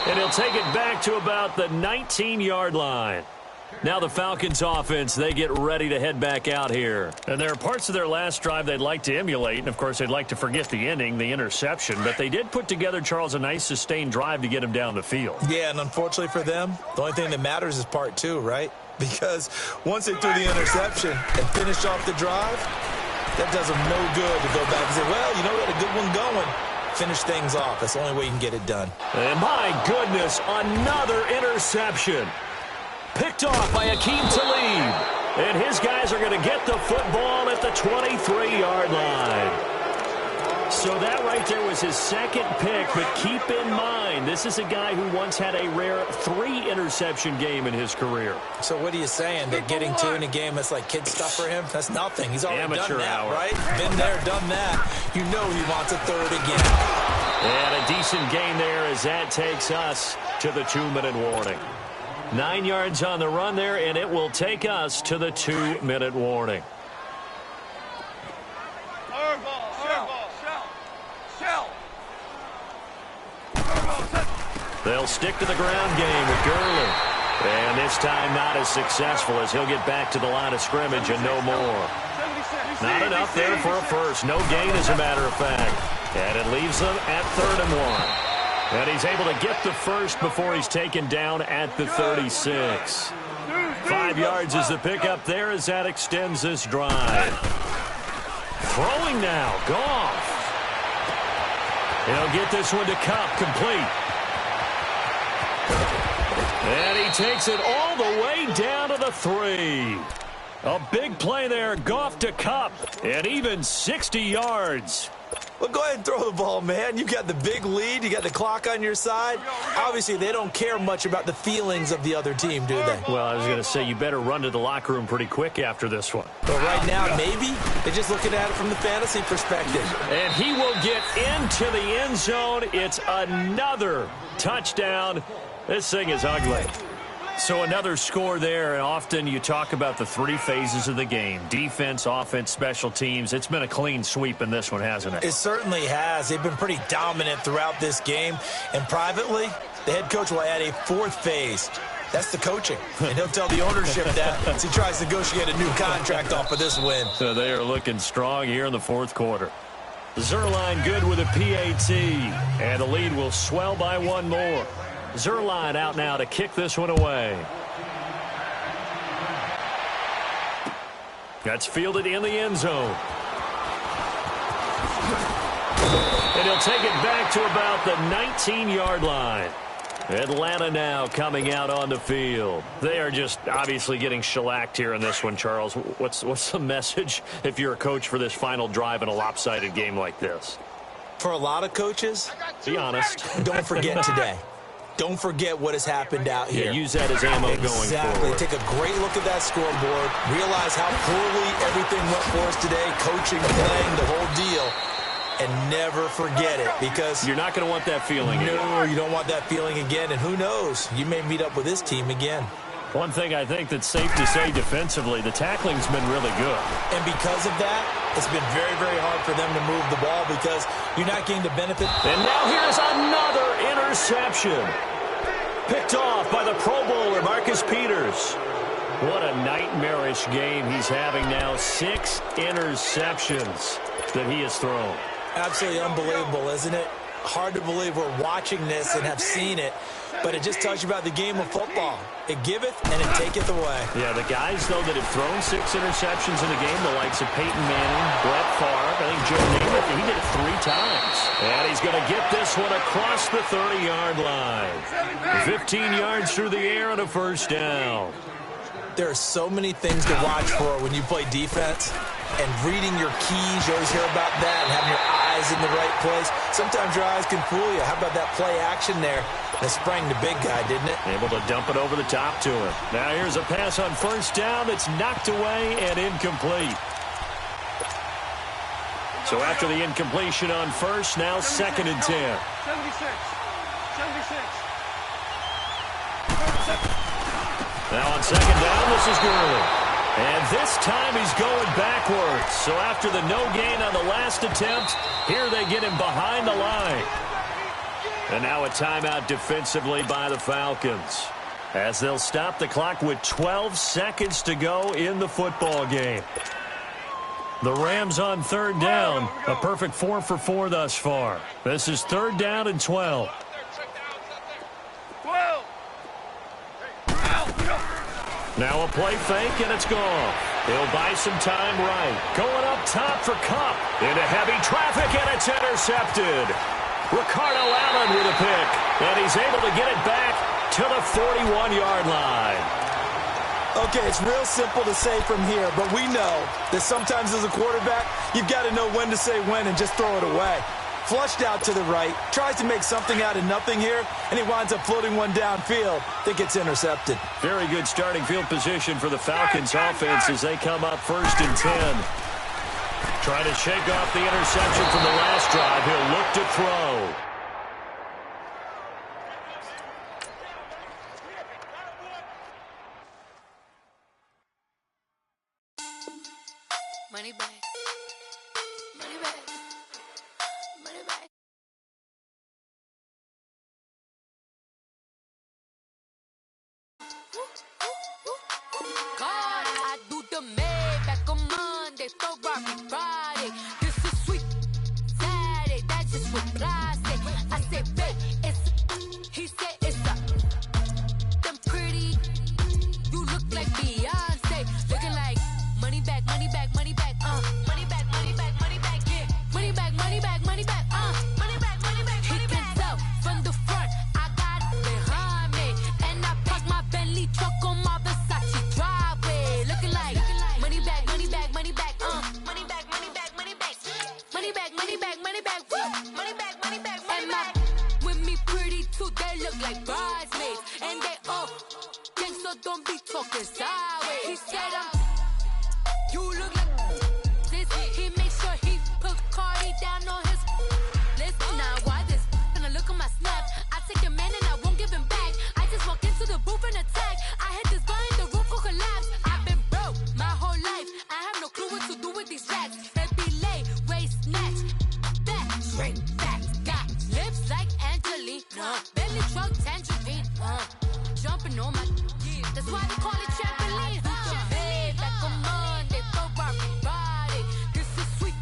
And he'll take it back to about the 19-yard line. Now the Falcons offense, they get ready to head back out here. And there are parts of their last drive they'd like to emulate. And, of course, they'd like to forget the ending, the interception. But they did put together, Charles, a nice sustained drive to get him down the field. Yeah, and unfortunately for them, the only thing that matters is part 2, right? Because once they threw the interception and finished off the drive, that does them no good to go back and say, well, you know, we had a good one going. Finish things off. That's the only way you can get it done. And my goodness, another interception. Picked off by Akeem Talib. And his guys are going to get the football at the 23-yard line. So that right there was his 2nd pick, but keep in mind, this is a guy who once had a rare 3-interception game in his career. So what are you saying? That getting 2 in a game, that's like kid stuff for him? That's nothing. He's already Amateur done that, hour. right? Been there, done that. You know he wants a 3rd again. And a decent gain there as that takes us to the 2-minute warning. 9 yards on the run there, and it will take us to the 2-minute warning. They'll stick to the ground game with Gurley. And this time not as successful as he'll get back to the line of scrimmage and no more. Not enough there for a first. No gain, as a matter of fact. And it leaves them at 3rd and 1. And he's able to get the first before he's taken down at the 36. 5 yards is the pickup there as that extends this drive. Throwing now, Goff. He'll get this one to Kupp, complete. And he takes it all the way down to the 3. A big play there, Goff to Kupp, and even 60 yards. Well, go ahead and throw the ball, man. You got the big lead. You got the clock on your side. Obviously, they don't care much about the feelings of the other team, do they? Well, I was going to say, you better run to the locker room pretty quick after this one. But right now, maybe they're just looking at it from the fantasy perspective. And he will get into the end zone. It's another touchdown. This thing is ugly. So another score there, and often you talk about the 3 phases of the game. Defense, offense, special teams. It's been a clean sweep in this one, hasn't it? It certainly has. They've been pretty dominant throughout this game. And privately, the head coach will add a 4th phase. That's the coaching. And he'll tell the ownership that as he tries to negotiate a new contract off of this win. So they are looking strong here in the 4th quarter. Zuerlein good with a PAT. And the lead will swell by 1 more. Zuerlein out now to kick this one away. That's fielded in the end zone. And he'll take it back to about the 19-yard line. Atlanta now coming out on the field. They are just obviously getting shellacked here in this one, Charles. What's the message if you're a coach for this final drive in a lopsided game like this? For a lot of coaches, be honest. Don't forget today. Don't forget what has happened out here. Yeah, use that as ammo going forward. Take a great look at that scoreboard. Realize how poorly everything went for us today. Coaching, playing, the whole deal. And never forget it, because you're not going to want that feeling again. No, you don't want that feeling again. And who knows? You may meet up with this team again. One thing I think that's safe to say defensively, the tackling's been really good. And because of that, it's been very, very hard for them to move the ball because you're not getting the benefit. And now here's another interception. Picked off by the Pro Bowler, Marcus Peters. What a nightmarish game he's having now. 6 interceptions that he has thrown. Absolutely unbelievable, isn't it? Hard to believe we're watching this and have seen it, but it just tells you about the game of football. It giveth and it taketh away. Yeah, the guys, though, that have thrown 6 interceptions in the game, the likes of Peyton Manning, Brett Favre, I think Joe Namath, he did it 3 times. And he's going to get this one across the 30-yard line. 15 yards through the air and a first down. There are so many things to watch for when you play defense, and reading your keys, you always hear about that, and having your eyes in the right place. Sometimes your eyes can fool you. How about that play action there? That sprang the big guy, didn't it? Able to dump it over the top to him. Now here's a pass on first down that's knocked away and incomplete. So after the incompletion on first, now 2nd and 10. 76. 76. Now on 2nd down, this is Gurley. And this time he's going backwards. So after the no gain on the last attempt, here they get him behind the line. And now a timeout defensively by the Falcons, as they'll stop the clock with 12 seconds to go in the football game. The Rams on 3rd down, a perfect 4 for 4 thus far. This is 3rd down and 12. Now a play fake, and it's gone. He'll buy some time right. Going up top for Kupp. Into heavy traffic, and it's intercepted. Ricardo Allen with a pick, and he's able to get it back to the 41-yard line. Okay, it's real simple to say from here, but we know that sometimes as a quarterback, you've got to know when to say when and just throw it away. Flushed out to the right, tries to make something out of nothing here, and he winds up floating one downfield. I think it's intercepted. Very good starting field position for the Falcons offense as they come up 1st and 10. Trying to shake off the interception from the last drive. He'll look to throw. Money back. Money back. Money back. God, I do the math back on Monday, Ferrari Friday. This is sweet Saturday, that's just what I say. I say, babe, it's he said it's a them pretty. You look like Beyonce, looking like money back, money back, money back, money back, money back, money back, yeah, money back, money back, money back, money back, money back. He can tell from the front, I got it behind me, and I park my Bentley truck on my Versace driveway, looking like money back, money back, money back, money back, money back, money back, money back, money back, money back, money back, money back, money back. With me pretty too, they look like bridesmaids, and they all gangsta, don't be talking sideways. He said you look like this. He makes sure he put Cardi down on his list. Now why this? Gonna look at my snap. I take your man and I won't give him back. I just walk into the booth and attack. I hit this guy in the roof will collapse. I've been broke my whole life. I have no clue what to do with these racks. Baby lay, waist snatch, back, straight back. Got lips like Angelina, belly truck tangerine. Jumping on my, that's why they call it trampoline. Hey, back on Monday, Ferrari Friday. This is sweet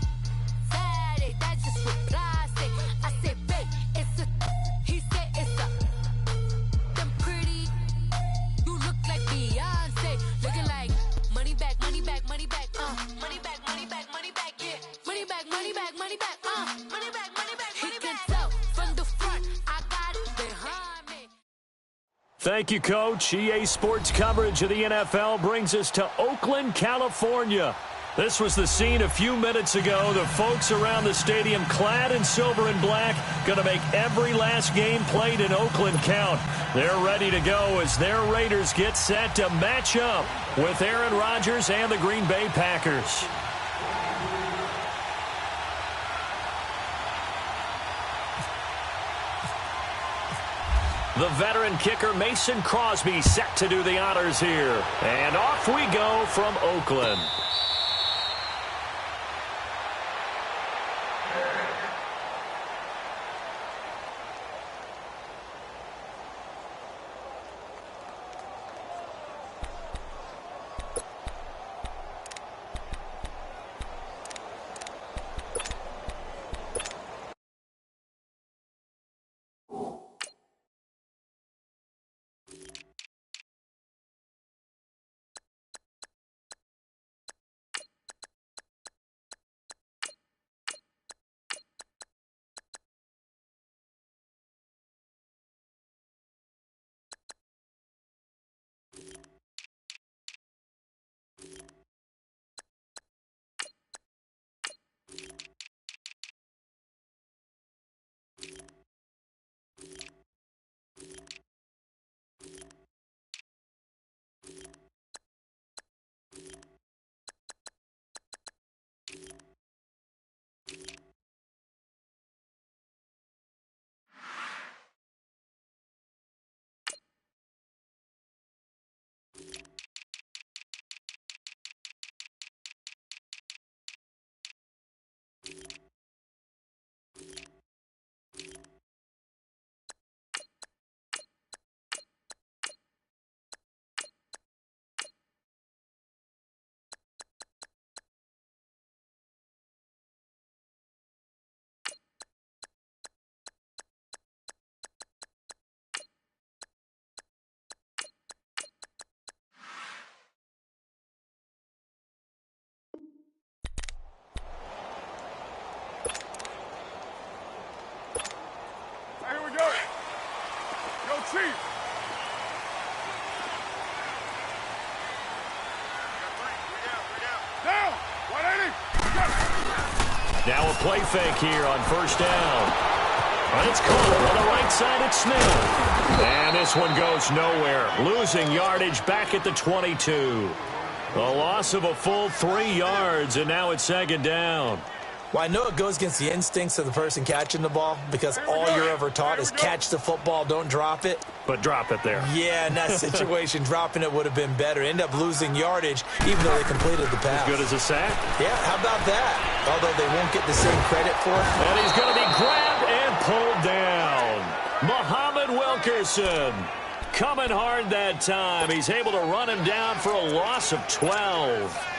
Saturday, that's just what I say. I say, babe, it's a, he said it's a, them pretty. You look like Beyonce, looking like money back, money back, money back, money back, money back, money back, yeah, money back, money back, money back, money back. Thank you, Coach. EA Sports coverage of the NFL brings us to Oakland, California. This was the scene a few minutes ago. The folks around the stadium clad in silver and black going to make every last game played in Oakland count. They're ready to go as their Raiders get set to match up with Aaron Rodgers and the Green Bay Packers. The veteran kicker Mason Crosby set to do the honors here. And off we go from Oakland. Now a play fake here on first down. And it's caught on the right side. It's Smith. And this one goes nowhere. Losing yardage back at the 22. A loss of a full 3 yards, and now it's second down. Well, I know it goes against the instincts of the person catching the ball because all you're ever taught is catch the football, don't drop it. But drop it there. Yeah, in that situation, dropping it would have been better. End up losing yardage even though they completed the pass. As good as a sack? Yeah, how about that? Although they won't get the same credit for it. And he's going to be grabbed and pulled down. Muhammad Wilkerson coming hard that time. He's able to run him down for a loss of 12.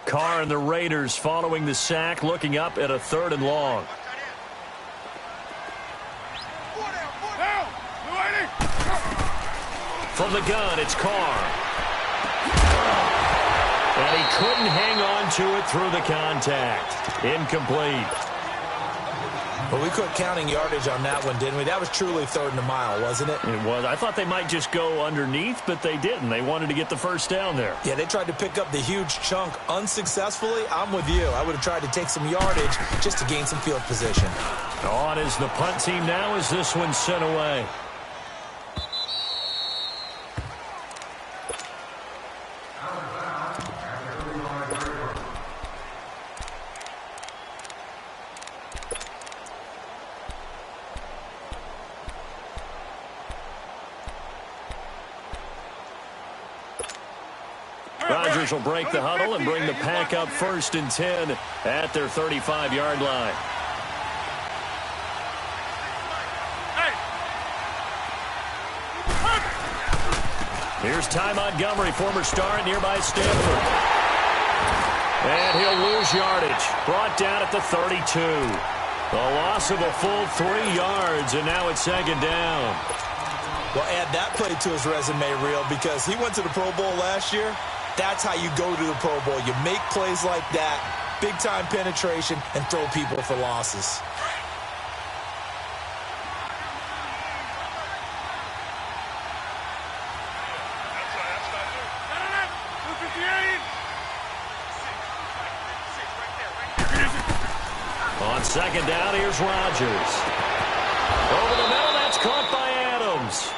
Carr and the Raiders following the sack, looking up at a 3rd and long. From the gun, it's Carr. And he couldn't hang on to it through the contact. Incomplete. But we quit counting yardage on that one, didn't we? That was truly 3rd and a mile, wasn't it? It was. I thought they might just go underneath, but they didn't. They wanted to get the first down there. Yeah, they tried to pick up the huge chunk unsuccessfully. I'm with you. I would have tried to take some yardage just to gain some field position. On is the punt team now as this one's sent away. Rodgers will break the huddle and bring the pack up 1st and 10 at their 35-yard line. Here's Ty Montgomery, former star at nearby Stanford. And he'll lose yardage. Brought down at the 32. A loss of a full 3 yards, and now it's second down. Well, add that play to his resume reel because he went to the Pro Bowl last year. That's how you go to the Pro Bowl. You make plays like that big-time penetration, and throw people for losses. On second down, here's Rodgers. Over the middle, that's caught by Adams.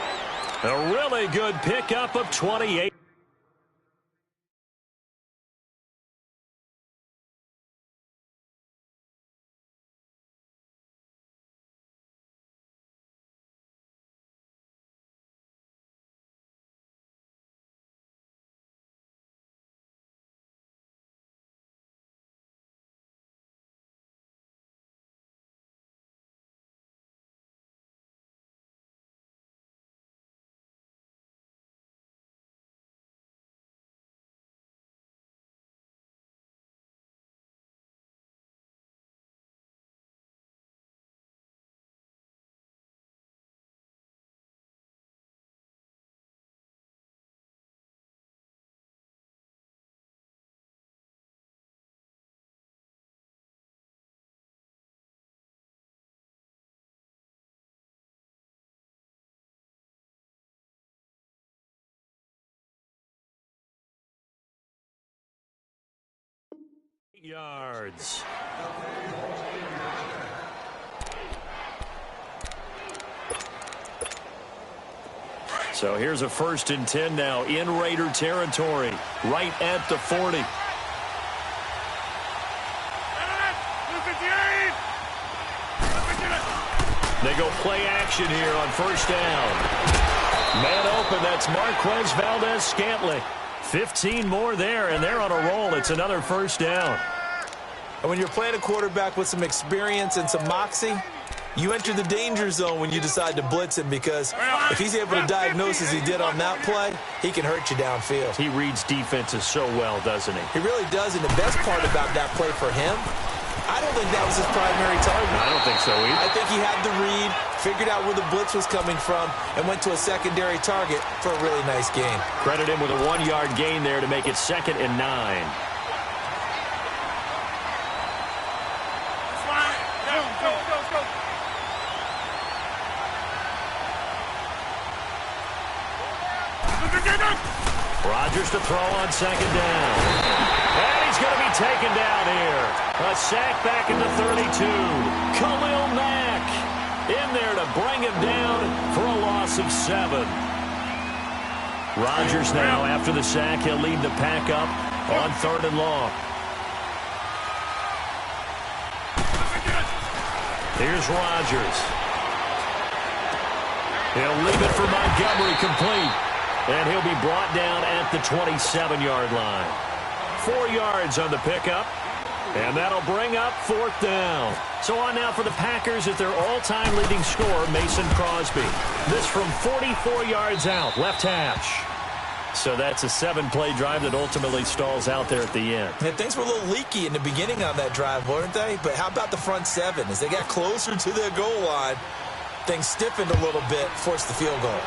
A really good pickup of 28. Yards. So here's a 1st and 10 now in Raider territory, right at the 40. They go play action here on 1st down. Man open, that's Marquez Valdez-Scantling. 15 more there, and they're on a roll. It's another 1st down. And when you're playing a quarterback with some experience and some moxie, you enter the danger zone when you decide to blitz him, because if he's able to diagnose as he did on that play, he can hurt you downfield. He reads defenses so well, doesn't he? He really does, and the best part about that play for him, I don't think that was his primary target. I don't think so either. I think he had the read, figured out where the blitz was coming from, and went to a secondary target for a really nice gain. Credit him with a 1-yard gain there to make it 2nd and 9. Rodgers to throw on 2nd down. And he's going to be taken down here. A sack back in the 32. Khalil Mack in there to bring him down for a loss of 7. Rodgers now, after the sack, he'll lead the pack up on 3rd and long. Here's Rodgers. He'll leave it for Montgomery complete. And he'll be brought down at the 27-yard line. 4 yards on the pickup. And that'll bring up 4th down. So on now for the Packers at their all-time leading scorer, Mason Crosby. This from 44 yards out, left hash. So that's a 7-play drive that ultimately stalls out there at the end. Yeah, things were a little leaky in the beginning on that drive, weren't they? But how about the front 7? As they got closer to their goal line, things stiffened a little bit, forced the field goal.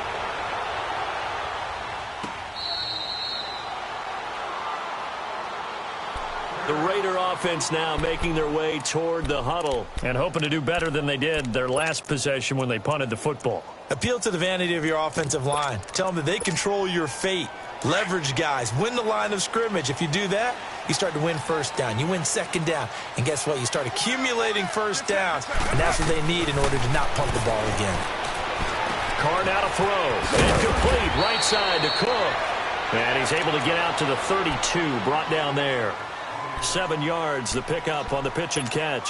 The Raider offense now making their way toward the huddle and hoping to do better than they did their last possession when they punted the football. Appeal to the vanity of your offensive line. Tell them that they control your fate. Leverage guys. Win the line of scrimmage. If you do that, you start to win 1st down. You win 2nd down. And guess what? You start accumulating 1st downs. And that's what they need in order to not punt the ball again. Carr now to throw. Incomplete. Right side to Cook. And he's able to get out to the 32. Brought down there. 7 yards, the pickup on the pitch and catch.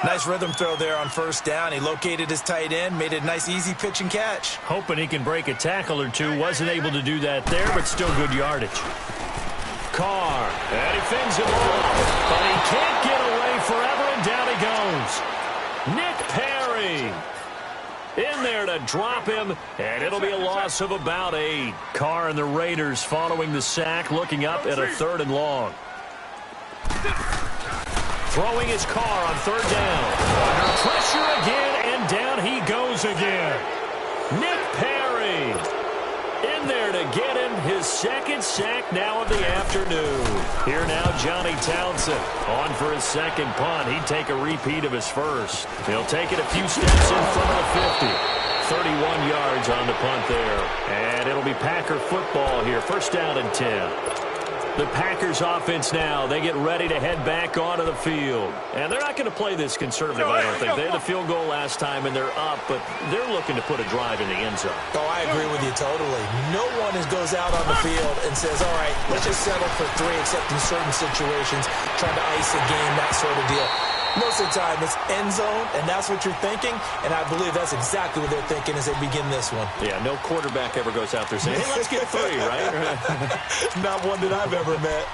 Nice rhythm throw there on 1st down. He located his tight end, made it a nice, easy pitch and catch. Hoping he can break a tackle or two. Wasn't able to do that there, but still good yardage. Carr, and he fends him off, but he can't get away forever, and down he goes. Nick Perry in there to drop him, and it'll be a loss of about 8. Carr and the Raiders following the sack, looking up at a 3rd and long. Throwing his Carr on 3rd down. Under pressure again, and down he goes again. Nick Perry in in there to get him. His second sack now of the afternoon. Here now, Johnny Townsend on for his second punt. He'd take a repeat of his first. He'll take it a few steps in front of the 50. 31 yards on the punt there. And it'll be Packer football here. First down and 10. The Packers offense now, they get ready to head back onto the field. And they're not going to play this conservative, I don't think. They had the field goal last time, and they're up, but they're looking to put a drive in the end zone. Oh, I agree with you totally. No one goes out on the field and says, all right, let's just settle for 3, except in certain situations, trying to ice a game, that sort of deal. Most of the time, it's end zone, and that's what you're thinking, and I believe that's exactly what they're thinking as they begin this one. Yeah, no quarterback ever goes out there saying, hey, let's get 3, right? Not one that I've ever met.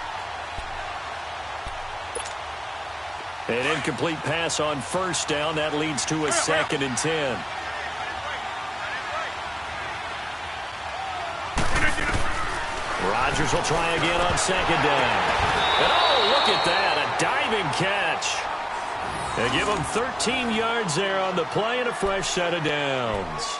An incomplete pass on first down. That leads to a second and 10. Rodgers will try again on second down. And oh, look at that, a diving catch. They give him 13 yards there on the play and a fresh set of downs.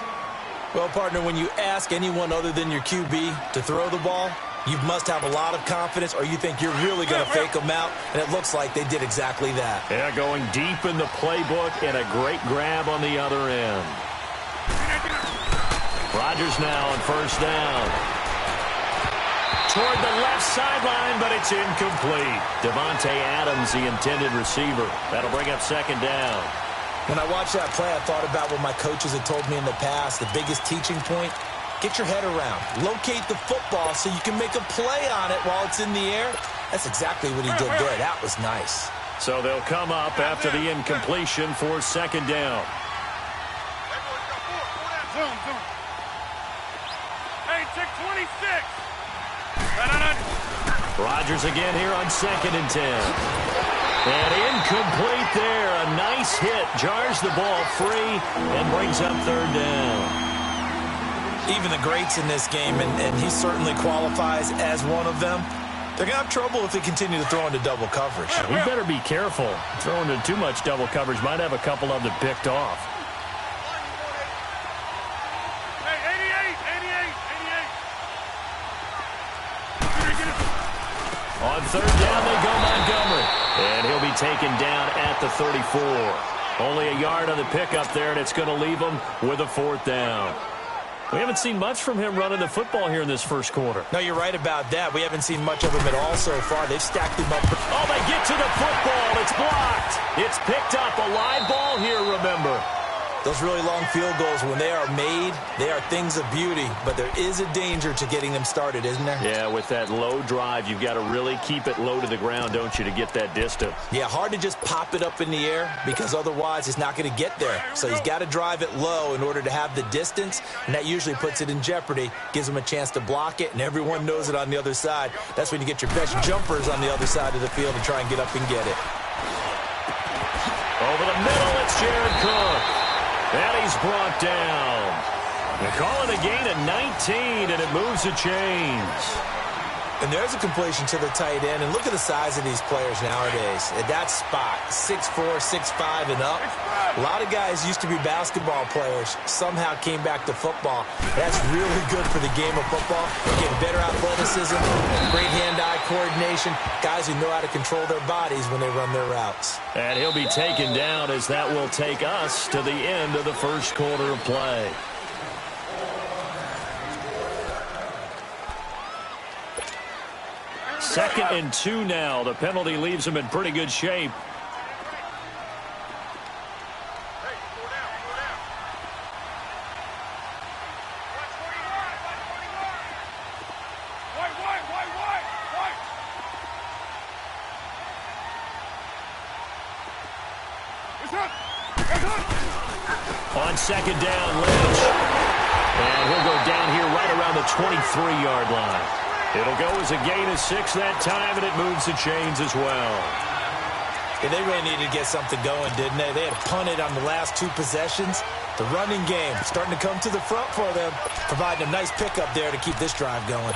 Well, partner, when you ask anyone other than your QB to throw the ball, you must have a lot of confidence, or you think you're really going to fake them out, and it looks like they did exactly that. Yeah, going deep in the playbook and a great grab on the other end. Rodgers now on first down. Toward the left sideline, but it's incomplete. Devontae Adams, the intended receiver. That'll bring up second down. When I watched that play, I thought about what my coaches had told me in the past. The biggest teaching point, get your head around. Locate the football so you can make a play on it while it's in the air. That's exactly what he did there. That was nice. So they'll come up after the incompletion for second down. Hey, check 26. Rodgers again here on second and 10. And incomplete there. A nice hit. Jars the ball free and brings up third down. Even the greats in this game, and he certainly qualifies as one of them, they're going to have trouble if they continue to throw into double coverage. We better be careful. Throwing into too much double coverage might have a couple of them picked off. On third down, they go Montgomery. And he'll be taken down at the 34. Only a yard on the pickup there, and it's going to leave him with a fourth down. We haven't seen much from him running the football here in this first quarter. No, you're right about that. We haven't seen much of him at all so far. They've stacked him up. Oh, they get to the football. It's blocked. It's picked up. A live ball here, remember. Those really long field goals, when they are made, they are things of beauty. But there is a danger to getting them started, isn't there? Yeah, with that low drive, you've got to really keep it low to the ground, don't you, to get that distance. Yeah, hard to just pop it up in the air because otherwise it's not going to get there. So he's got to drive it low in order to have the distance, and that usually puts it in jeopardy, gives him a chance to block it, and everyone knows it on the other side. That's when you get your best jumpers on the other side of the field to try and get up and get it. Over the middle, it's Jared Cook. And he's brought down. They call it a gain of 19, and it moves the chains. And there's a completion to the tight end. And look at the size of these players nowadays. At that spot, 6'4", 6'5", and up. A lot of guys used to be basketball players, somehow came back to football. That's really good for the game of football. They're getting better athleticism, great hand-eye coordination, guys who know how to control their bodies when they run their routes. And he'll be taken down as that will take us to the end of the first quarter of play. Second and 2 now. The penalty leaves him in pretty good shape. On second down, Lynch. And he'll go down here right around the 23-yard line. It'll go as a gain of 6 that time, and it moves the chains as well. Yeah, they really needed to get something going, didn't they? They had punted on the last 2 possessions. The running game starting to come to the front for them, providing a nice pickup there to keep this drive going.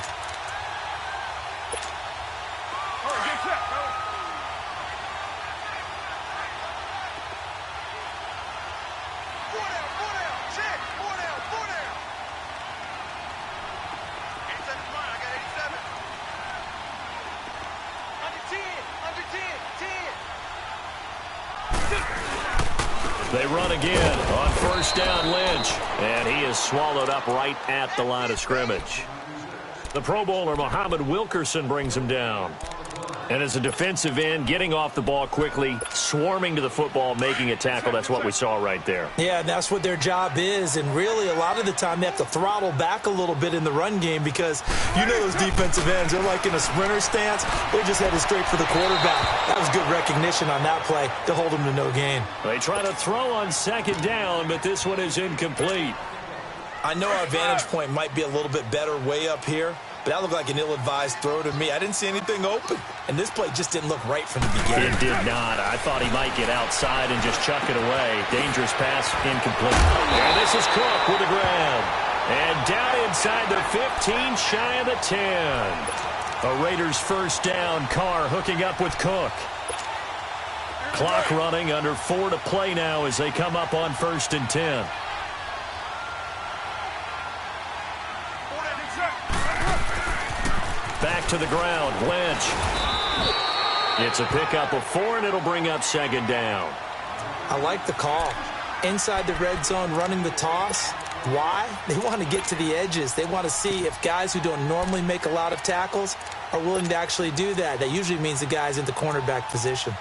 They run again on first down, Lynch. And he is swallowed up right at the line of scrimmage. The Pro Bowler, Muhammad Wilkerson, brings him down. And as a defensive end, getting off the ball quickly, swarming to the football, making a tackle, that's what we saw right there. Yeah, and that's what their job is. And really, a lot of the time, they have to throttle back a little bit in the run game because you know those defensive ends, they're like in a sprinter stance. They're just headed straight for the quarterback. That was good recognition on that play to hold him to no gain. They try to throw on second down, but this one is incomplete. I know our vantage point might be a little bit better way up here, but that looked like an ill-advised throw to me. I didn't see anything open, and this play just didn't look right from the beginning. It did not. I thought he might get outside and just chuck it away. Dangerous pass, incomplete. And this is Cook with a grab. And down inside the 15, shy of the 10. A Raiders first down. Carr hooking up with Cook. Clock running, under 4 to play now as they come up on first and 10. Back to the ground, Lynch. It's a pickup of 4, and it'll bring up second down. I like the call. Inside the red zone, running the toss. Why? They want to get to the edges. They want to see if guys who don't normally make a lot of tackles are willing to actually do that. That usually means the guy's in the cornerback position.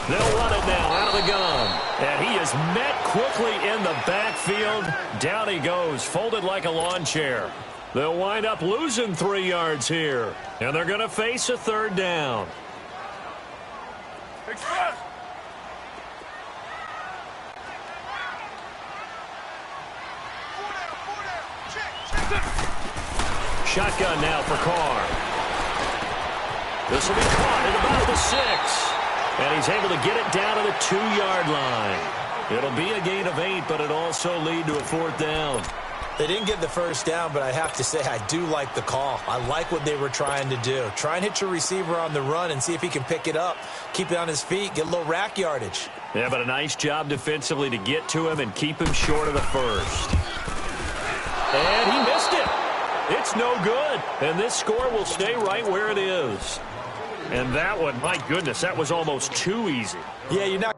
They'll run it now out of the gun. And he is met quickly in the backfield. Down he goes, folded like a lawn chair. They'll wind up losing 3 yards here. And they're going to face a third down. Express. Shotgun now for Carr. This will be caught at about the 6. And he's able to get it down to the 2-yard line. It'll be a gain of 8, but it also lead to a fourth down. They didn't get the first down, but I have to say I do like the call. I like what they were trying to do. Try and hit your receiver on the run and see if he can pick it up. Keep it on his feet, get a little rack yardage. Yeah, but a nice job defensively to get to him and keep him short of the first. And he missed it. It's no good. And this score will stay right where it is. And that one, my goodness, that was almost too easy. Yeah, you're not.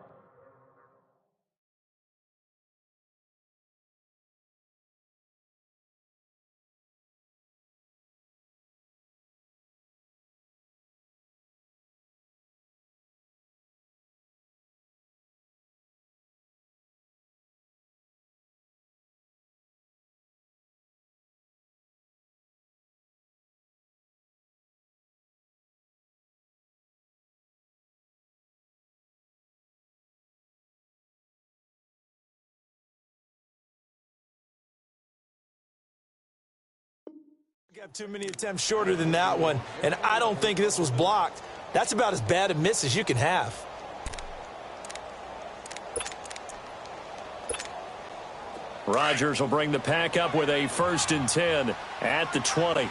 Got too many attempts shorter than that one, and I don't think this was blocked. That's about as bad a miss as you can have. Rodgers will bring the pack up with a first and 10 at the 20. 319.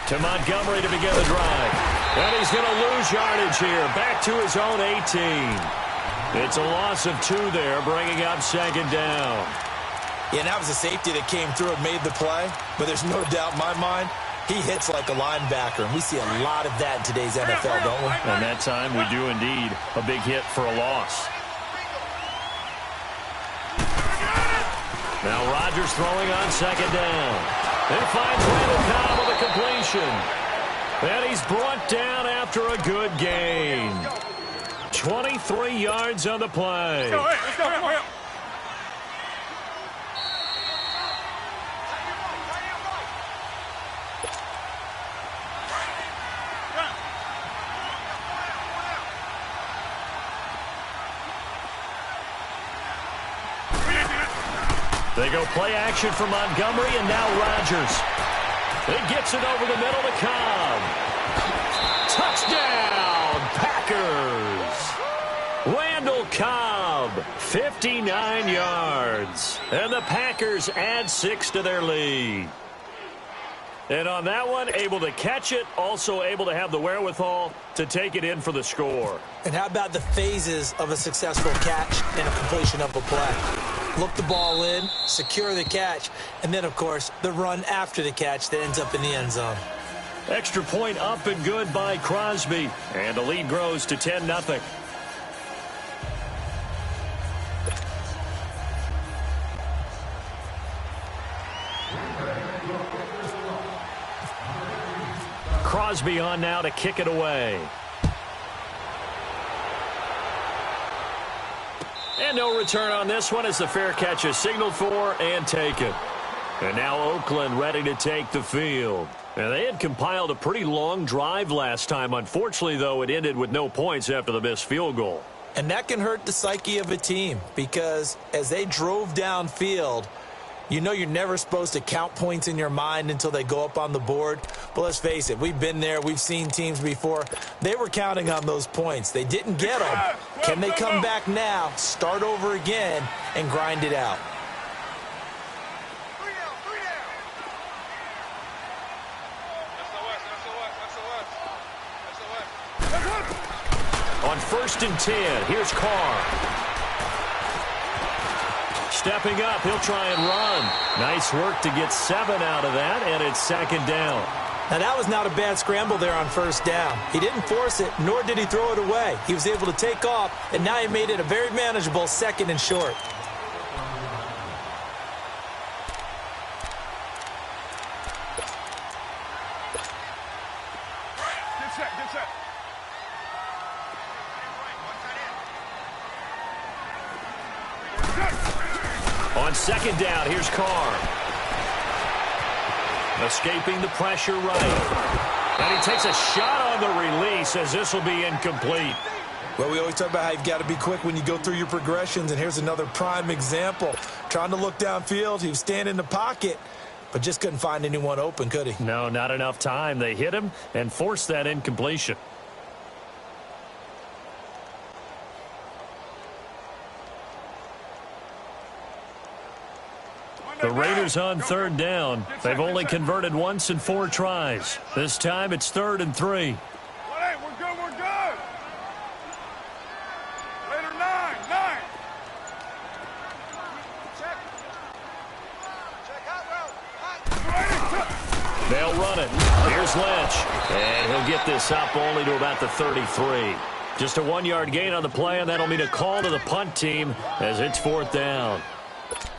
To Montgomery to begin the drive. And he's going to lose yardage here. Back to his own 18. It's a loss of 2 there, bringing up second down. Yeah, and that was a safety that came through and made the play. But there's no doubt in my mind, he hits like a linebacker. And we see a lot of that in today's NFL, don't we? And that time we do indeed. A big hit for a loss. Now Rodgers throwing on second down. And finds Randall Cobb with a completion. And he's brought down after a good gain. 23 yards on the play. Let's go. They go play action for Montgomery, and now Rodgers. He gets it over the middle to Cobb. Touchdown, Packers. Randall Cobb, 59 yards. And the Packers add 6 to their lead. And on that one, able to catch it, also able to have the wherewithal to take it in for the score. And how about the phases of a successful catch and a completion of a play? Look the ball in, secure the catch, and then, of course, the run after the catch that ends up in the end zone. Extra point up and good by Crosby. And the lead grows to 10-0. Crosby on now to kick it away. And no return on this one as the fair catch is signaled for and taken. And now Oakland ready to take the field. And they had compiled a pretty long drive last time. Unfortunately, though, it ended with no points after the missed field goal. And that can hurt the psyche of a team because as they drove downfield, you know you're never supposed to count points in your mind until they go up on the board. But let's face it, we've been there. We've seen teams before. They were counting on those points. They didn't get them. Can they come back now, start over again, and grind it out? On 1st and 10, here's Carr. Stepping up, he'll try and run. Nice work to get 7 out of that, and it's 2nd down. Now, that was not a bad scramble there on 1st down. He didn't force it, nor did he throw it away. He was able to take off, and now he made it a very manageable 2nd and short. Get set. On 2nd down, here's Carr. Escaping the pressure right. And he takes a shot on the release as this will be incomplete. Well, we always talk about how you've got to be quick when you go through your progressions, and here's another prime example. Trying to look downfield, he was standing in the pocket, but just couldn't find anyone open, could he? No, not enough time. They hit him and forced that incompletion. The Raiders on 3rd down. They've only converted once in 4 tries. This time it's 3rd and 3. We're good. Later, 9. They'll run it. Here's Lynch. And he'll get this up only to about the 33. Just a 1-yard gain on the play, and that'll mean a call to the punt team as it's 4th down.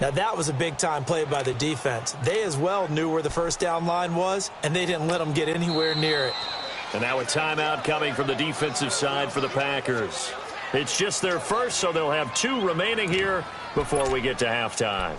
Now, that was a big-time play by the defense. They as well knew where the 1st down line was, and they didn't let them get anywhere near it. And now a timeout coming from the defensive side for the Packers. It's just their first, so they'll have 2 remaining here before we get to halftime.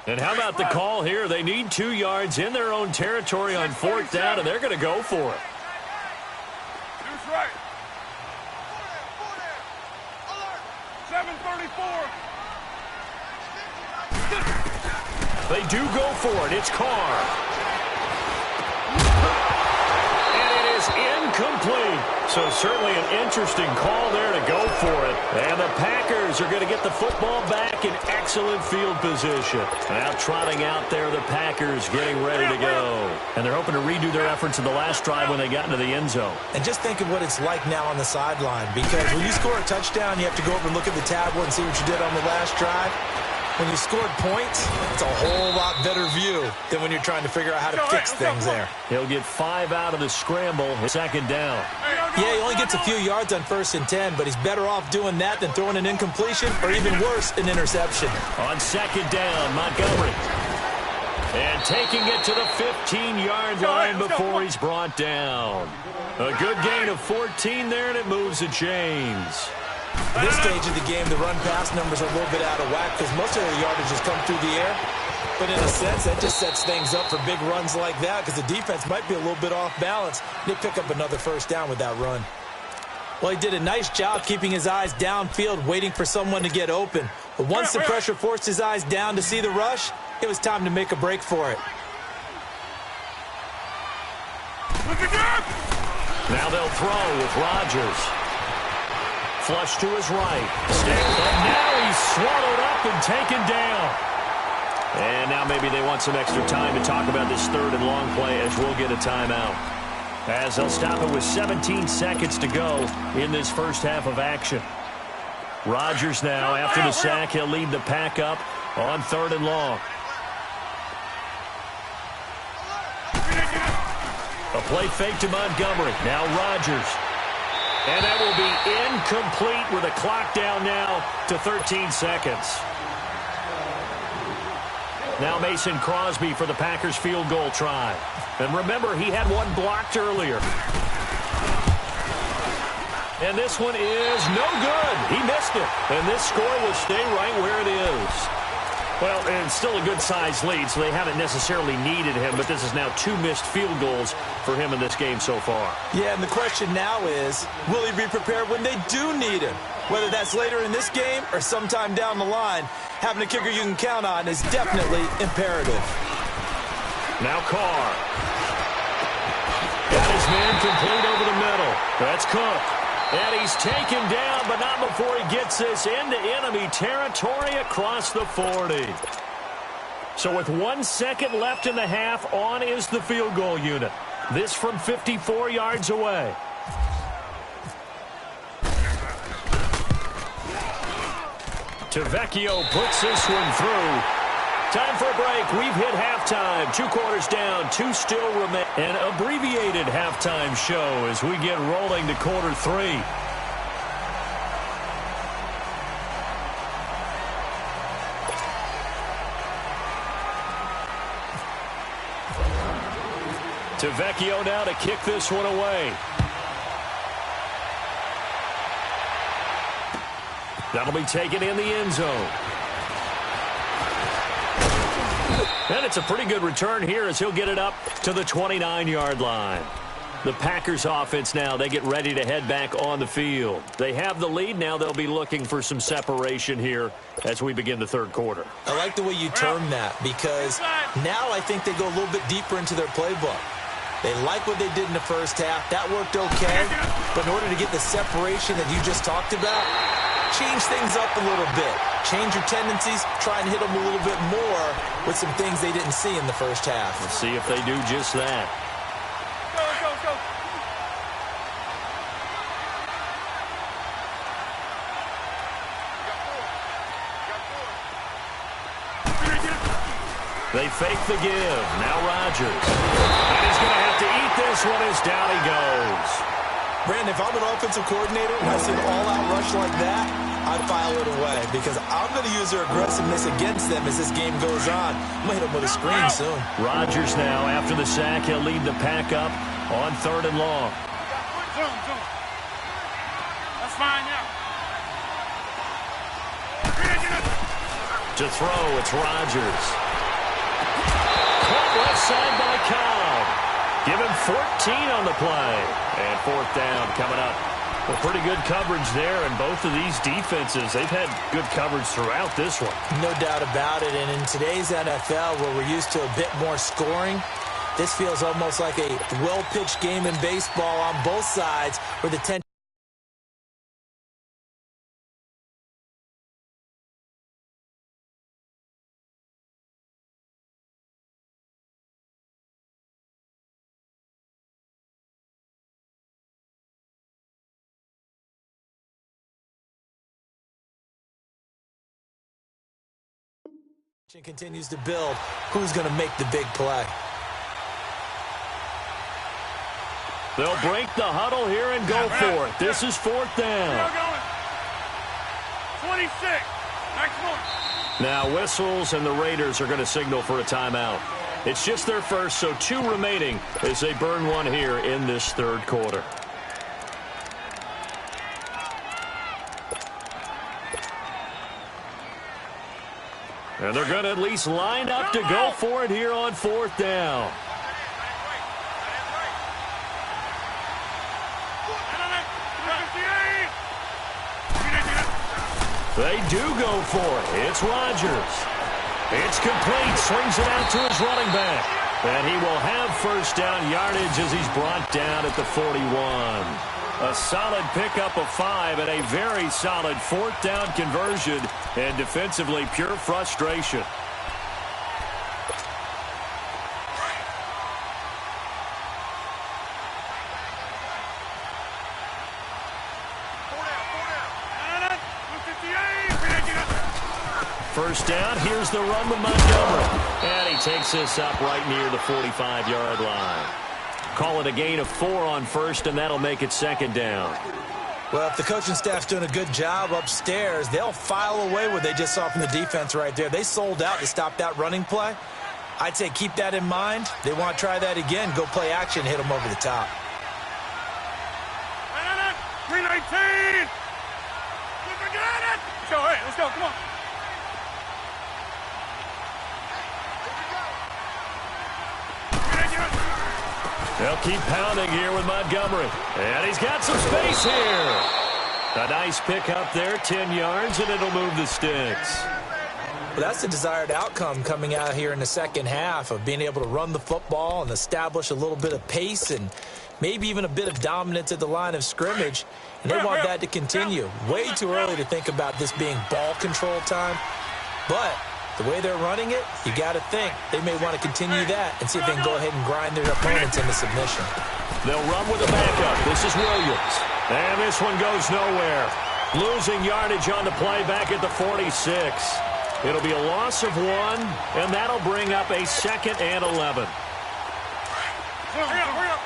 And how about the call here? They need 2 yards in their own territory on 4th down, and they're going to go for it. Deuce right. 7:34. They do go for it. It's Carr. And it is incomplete. So certainly an interesting call there to go for it. And the Packers are going to get the football back in excellent field position. Now trotting out there, the Packers getting ready to go. And they're hoping to redo their efforts in the last drive when they got into the end zone. And just think of what it's like now on the sideline, because when you score a touchdown, you have to go over and look at the tablet and see what you did on the last drive. When you scored points, it's a whole lot better view than when you're trying to figure out how to fix things there. He'll get 5 out of the scramble, 2nd down. Yeah, he only gets a few yards on 1st and 10, but he's better off doing that than throwing an incompletion or even worse, an interception. On 2nd down, Montgomery. And taking it to the 15-yard line before he's brought down. A good gain of 14 there, and it moves the chains. At this stage of the game, the run-pass numbers are a little bit out of whack because most of their yardage has come through the air. But in a sense, that just sets things up for big runs like that because the defense might be a little bit off balance. They pick up another first down with that run. Well, he did a nice job keeping his eyes downfield, waiting for someone to get open. But once the pressure forced his eyes down to see the rush, it was time to make a break for it. Now they'll throw with Rodgers. Flush to his right. And now he's swallowed up and taken down. And now maybe they want some extra time to talk about this third and long play as we'll get a timeout. As they'll stop it with 17 seconds to go in this first half of action. Rodgers now, after the sack, he'll lead the pack up on third and long. A play fake to Montgomery. Now Rodgers. And that will be incomplete with a clock down now to 13 seconds. Now Mason Crosby for the Packers field goal try. And remember, he had one blocked earlier. And this one is no good. He missed it. And this score will stay right where it is. Well, and still a good-sized lead, so they haven't necessarily needed him, but this is now 2 missed field goals for him in this game so far. Yeah, and the question now is, will he be prepared when they do need him? Whether that's later in this game or sometime down the line, having a kicker you can count on is definitely imperative. Now Carr. Got his man complete over the middle. That's Cook. And he's taken down, but not before he gets this into enemy territory across the 40. So with 1 second left in the half, on is the field goal unit. This from 54 yards away. Tavecchio puts this one through. Time for a break. We've hit halftime. 2 quarters down, 2 still remain. An abbreviated halftime show as we get rolling to quarter 3. Tavecchio now to kick this one away. That'll be taken in the end zone. And it's a pretty good return here as he'll get it up to the 29-yard line. The Packers offense now, they get ready to head back on the field. They have the lead. Now they'll be looking for some separation here as we begin the third quarter. I like the way you term that because now I think they go a little bit deeper into their playbook. They like what they did in the first half. That worked okay. But in order to get the separation that you just talked about, change things up a little bit. Change your tendencies. Try and hit them a little bit more with some things they didn't see in the first half. Let's see if they do just that. Go. They fake the give. Now Rodgers. And he's going to have to eat this one as down he goes. Brandon, if I'm an offensive coordinator and I see an all-out rush like that, I'd file it away because I'm going to use their aggressiveness against them as this game goes on. I'm going to hit them with a screen soon. Rodgers now, after the sack, he'll lead the pack up on third and long. Zoom. That's fine now. To throw, it's Rodgers. Caught left side by Cobb. Give him 14 on the play. And fourth down coming up. Well, pretty good coverage there, and both of these defenses, they've had good coverage throughout this one. No doubt about it, and in today's NFL, where we're used to a bit more scoring, this feels almost like a well-pitched game in baseball on both sides where the tension. Continues to build. Who's going to make the big play? They'll break the huddle here and go for it. This is fourth down. 26. Next one. Now whistles, and the Raiders are going to signal for a timeout. It's just their first, so 2 remaining as they burn one here in this third quarter. And they're going to at least line up to go for it here on 4th down. They do go for it. It's Rodgers. It's complete. Swings it out to his running back. And he will have 1st down yardage as he's brought down at the 41. A solid pickup of 5 and a very solid 4th down conversion. And defensively, pure frustration. First down, here's the run with Montgomery. And he takes this up right near the 45-yard line. Call it a gain of 4 on 1st, and that'll make it 2nd down. Well, if the coaching staff's doing a good job upstairs, they'll file away what they just saw from the defense right there. They sold out to stop that running play. I'd say keep that in mind. They want to try that again. Go play action, hit them over the top. 319! Let's go, hey, let's go, come on. They'll keep pounding here with Montgomery. And he's got some space here. A nice pickup there, 10 yards, and it'll move the sticks. Well, that's the desired outcome coming out here in the second half of being able to run the football and establish a little bit of pace and maybe even a bit of dominance at the line of scrimmage. And they want that to continue. Way too early to think about this being ball control time. But the way they're running it, you got to think they may want to continue that and see if they can go ahead and grind their opponents into submission. They'll run with a backup. This is Williams. And this one goes nowhere. Losing yardage on the play back at the 46. It'll be a loss of 1, and that'll bring up a 2nd and 11. Hurry up.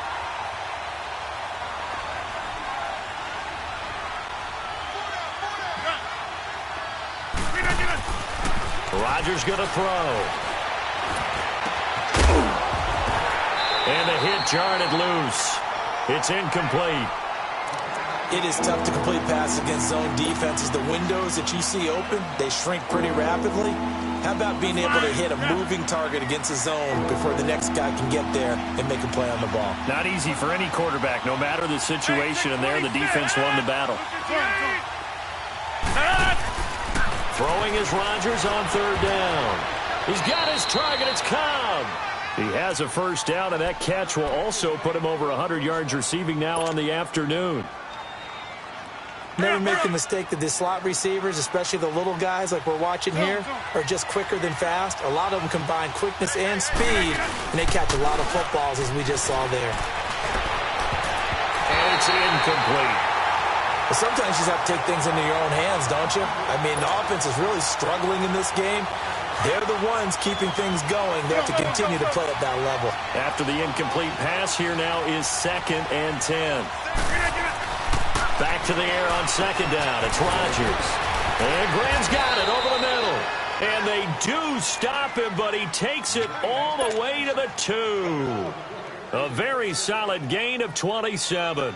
Rodgers going to throw. And the hit jarred it loose. It's incomplete. It is tough to complete passes against zone defenses. The windows that you see open, they shrink pretty rapidly. How about being able to hit a moving target against a zone before the next guy can get there and make a play on the ball? Not easy for any quarterback, no matter the situation, and there the defense won the battle. Throwing is Rodgers on 3rd down. He's got his target. It's Cobb. He has a 1st down, and that catch will also put him over 100 yards receiving now on the afternoon. Never make the mistake that the slot receivers, especially the little guys like we're watching here, are just quicker than fast. A lot of them combine quickness and speed, and they catch a lot of footballs, as we just saw there. And it's incomplete. But sometimes you just have to take things into your own hands, don't you? I mean, the offense is really struggling in this game. They're the ones keeping things going. They have to continue to play at that level. After the incomplete pass, here now is 2nd and 10. Back to the air on 2nd down. It's Rodgers. And Graham's got it over the middle. And they do stop him, but he takes it all the way to the 2. A very solid gain of 27.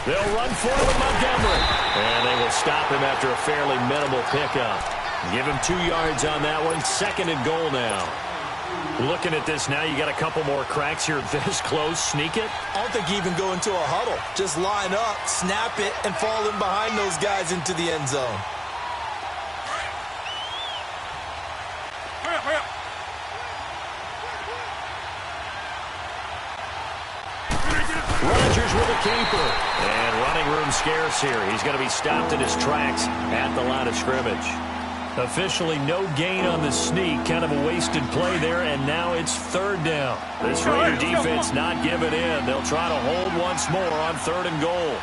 They'll run for it with Montgomery. And they will stop him after a fairly minimal pickup. Give him 2 yards on that one. 2nd and goal now. Looking at this now, you got a couple more cracks here this close. Sneak it? I don't think you even go into a huddle. Just line up, snap it, and fall in behind those guys into the end zone. Hurry up. Rodgers with a keeper. And running room scarce here. He's going to be stopped in his tracks at the line of scrimmage. Officially no gain on the sneak. Kind of a wasted play there, and now it's 3rd down. This Raider defense not giving in. They'll try to hold once more on 3rd and goal.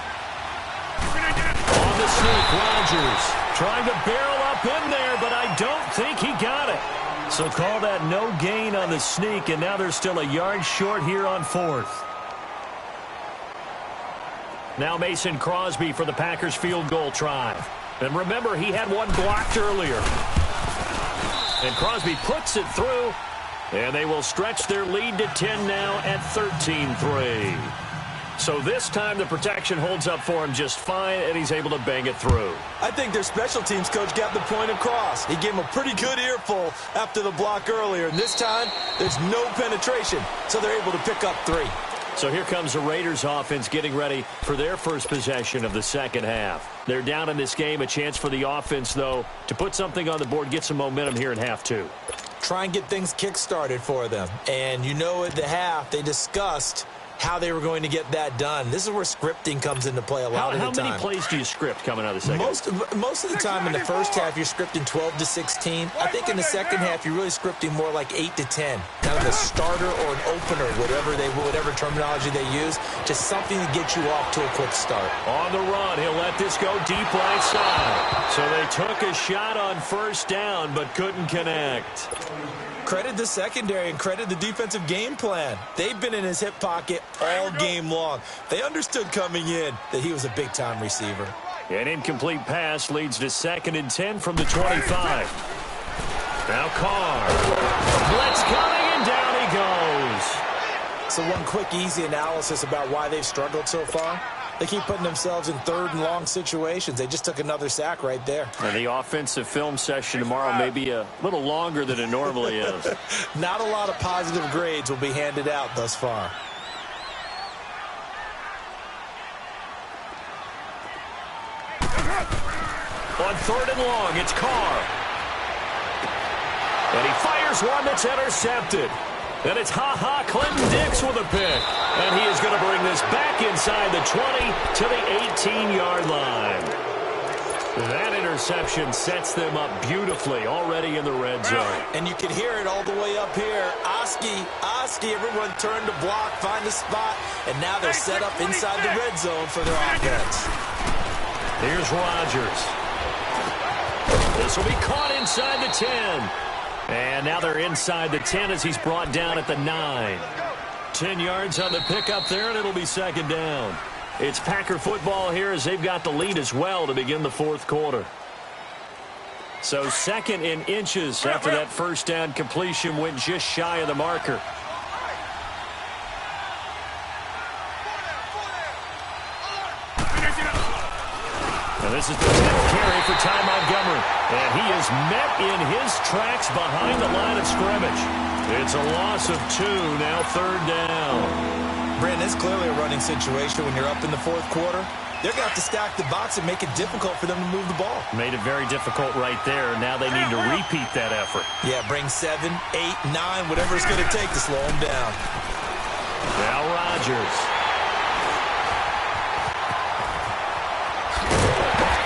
On the sneak, Rodgers trying to barrel up in there, but I don't think he got it. So call that no gain on the sneak, and now they're still a yard short here on 4th. Now Mason Crosby for the Packers field goal try. And remember, he had one blocked earlier. And Crosby puts it through, And they will stretch their lead to 10 now at 13-3. So this time the protection holds up for him just fine, and he's able to bang it through. I think their special teams coach got the point across. He gave him a pretty good earful after the block earlier, and this time there's no penetration, so they're able to pick up 3. So here comes the Raiders offense getting ready for their first possession of the second half. They're down in this game. A chance for the offense, though, to put something on the board, get some momentum here in half 2. Try and get things kick-started for them. And you know at the half they discussed how they were going to get that done. This is where scripting comes into play a lot of the time. How many plays do you script coming out of the second? Most of the time in the first half, you're scripting 12 to 16. I think in the second half, you're really scripting more like 8 to 10. Kind of a starter or an opener, whatever terminology they use. Just something to get you off to a quick start. On the run, he'll let this go deep right side. So they took a shot on first down, but couldn't connect. Credit the secondary and credit the defensive game plan. They've been in his hip pocket all game long. They understood coming in that he was a big-time receiver. An incomplete pass leads to 2nd and 10 from the 25. Now Carr. Blitz coming, and down he goes. So one quick, easy analysis about why they've struggled so far. They keep putting themselves in 3rd and long situations. They just took another sack right there. And the offensive film session tomorrow may be a little longer than it normally is. Not a lot of positive grades will be handed out thus far. On 3rd and long, it's Carr. And he fires one that's intercepted. And it's Clinton Dix with a pick. And he is going to bring this back inside the 20 to the 18-yard line. That interception sets them up beautifully already in the red zone. And you can hear it all the way up here. Oski, everyone turned to block, find a spot, and now they're set up inside the red zone for their offense. Here's Rodgers. This will be caught inside the 10. And now they're inside the 10 as he's brought down at the 9. 10 yards on the pickup there, and it'll be 2nd down. It's Packer football here as they've got the lead as well to begin the 4th quarter. So 2nd in inches after that first down completion went just shy of the marker. And this is the 10th carry for Ty Montgomery. And he is met in his tracks behind the line of scrimmage. It's a loss of 2, now 3rd down. Brandon, it's clearly a running situation when you're up in the 4th quarter. They're going to have to stack the box and make it difficult for them to move the ball. Made it very difficult right there. Now they need to repeat that effort. Yeah, bring 7, 8, 9, whatever it's going to take to slow them down. Now Rodgers.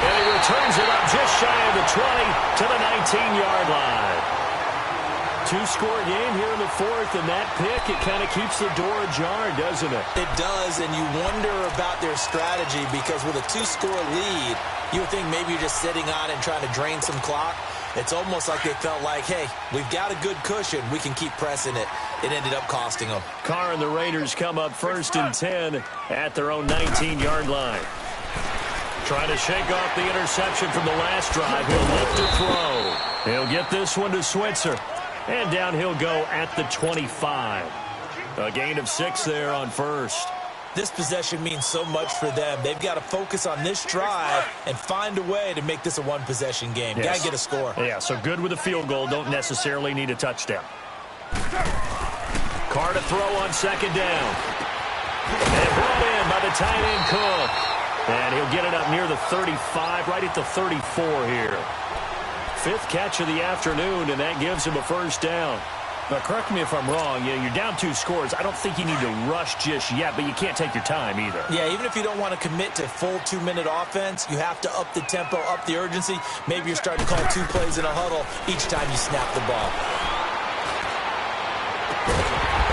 And he returns it up just shy of the 20 to the 19-yard line. 2-score game here in the 4th, and that pick, it kind of keeps the door ajar, doesn't it? It does, and you wonder about their strategy because with a 2-score lead, you would think maybe you're just sitting on it and trying to drain some clock. It's almost like they felt like, hey, we've got a good cushion. We can keep pressing it. It ended up costing them. Carr and the Raiders come up 1st and 10 at their own 19-yard line. Trying to shake off the interception from the last drive. He'll lift to throw. He'll get this one to Switzer. And down he'll go at the 25. A gain of 6 there on 1st. This possession means so much for them. They've got to focus on this drive and find a way to make this a one-possession game. Yes. Got to get a score. Yeah, so good with a field goal. Don't necessarily need a touchdown. Carr to throw on 2nd down. And brought in by the tight end Cook. And he'll get it up near the 35, right at the 34 here. 5th catch of the afternoon, and that gives him a 1st down. Now, correct me if I'm wrong. You're down 2 scores. I don't think you need to rush just yet, but you can't take your time either. Yeah, even if you don't want to commit to full 2-minute offense, you have to up the tempo, up the urgency. Maybe you're starting to call 2 plays in a huddle each time you snap the ball.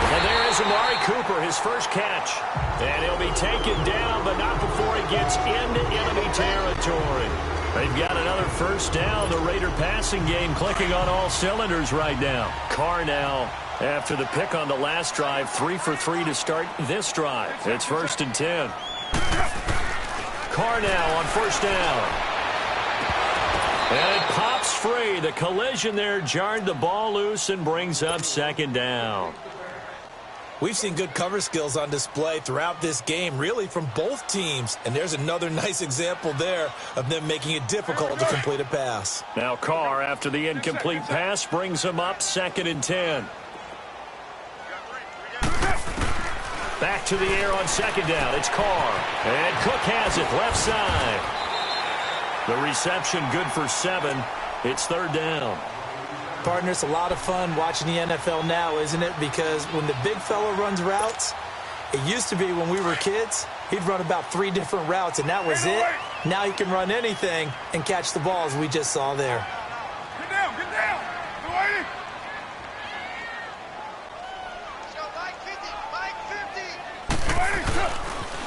And there is Amari Cooper, his first catch. And he'll be taken down, but not before he gets into enemy territory. They've got another 1st down. The Raider passing game clicking on all cylinders right now. Carr now, after the pick on the last drive, 3 for 3 to start this drive. It's 1st and 10. Carr now on 1st down. And it pops free. The collision there jarred the ball loose and brings up second down. We've seen good cover skills on display throughout this game, really from both teams. And there's another nice example there of them making it difficult to complete a pass. Now Carr, after the incomplete pass, brings them up 2nd and 10. Back to the air on 2nd down. It's Carr. And Cook has it left side. The reception good for 7. It's 3rd down. Partner, it's a lot of fun watching the NFL now, isn't it? Because when the big fella runs routes, it used to be when we were kids, he'd run about 3 different routes, and that was it. Now he can run anything and catch the ball, as we just saw there. Get down, get down. Go ahead.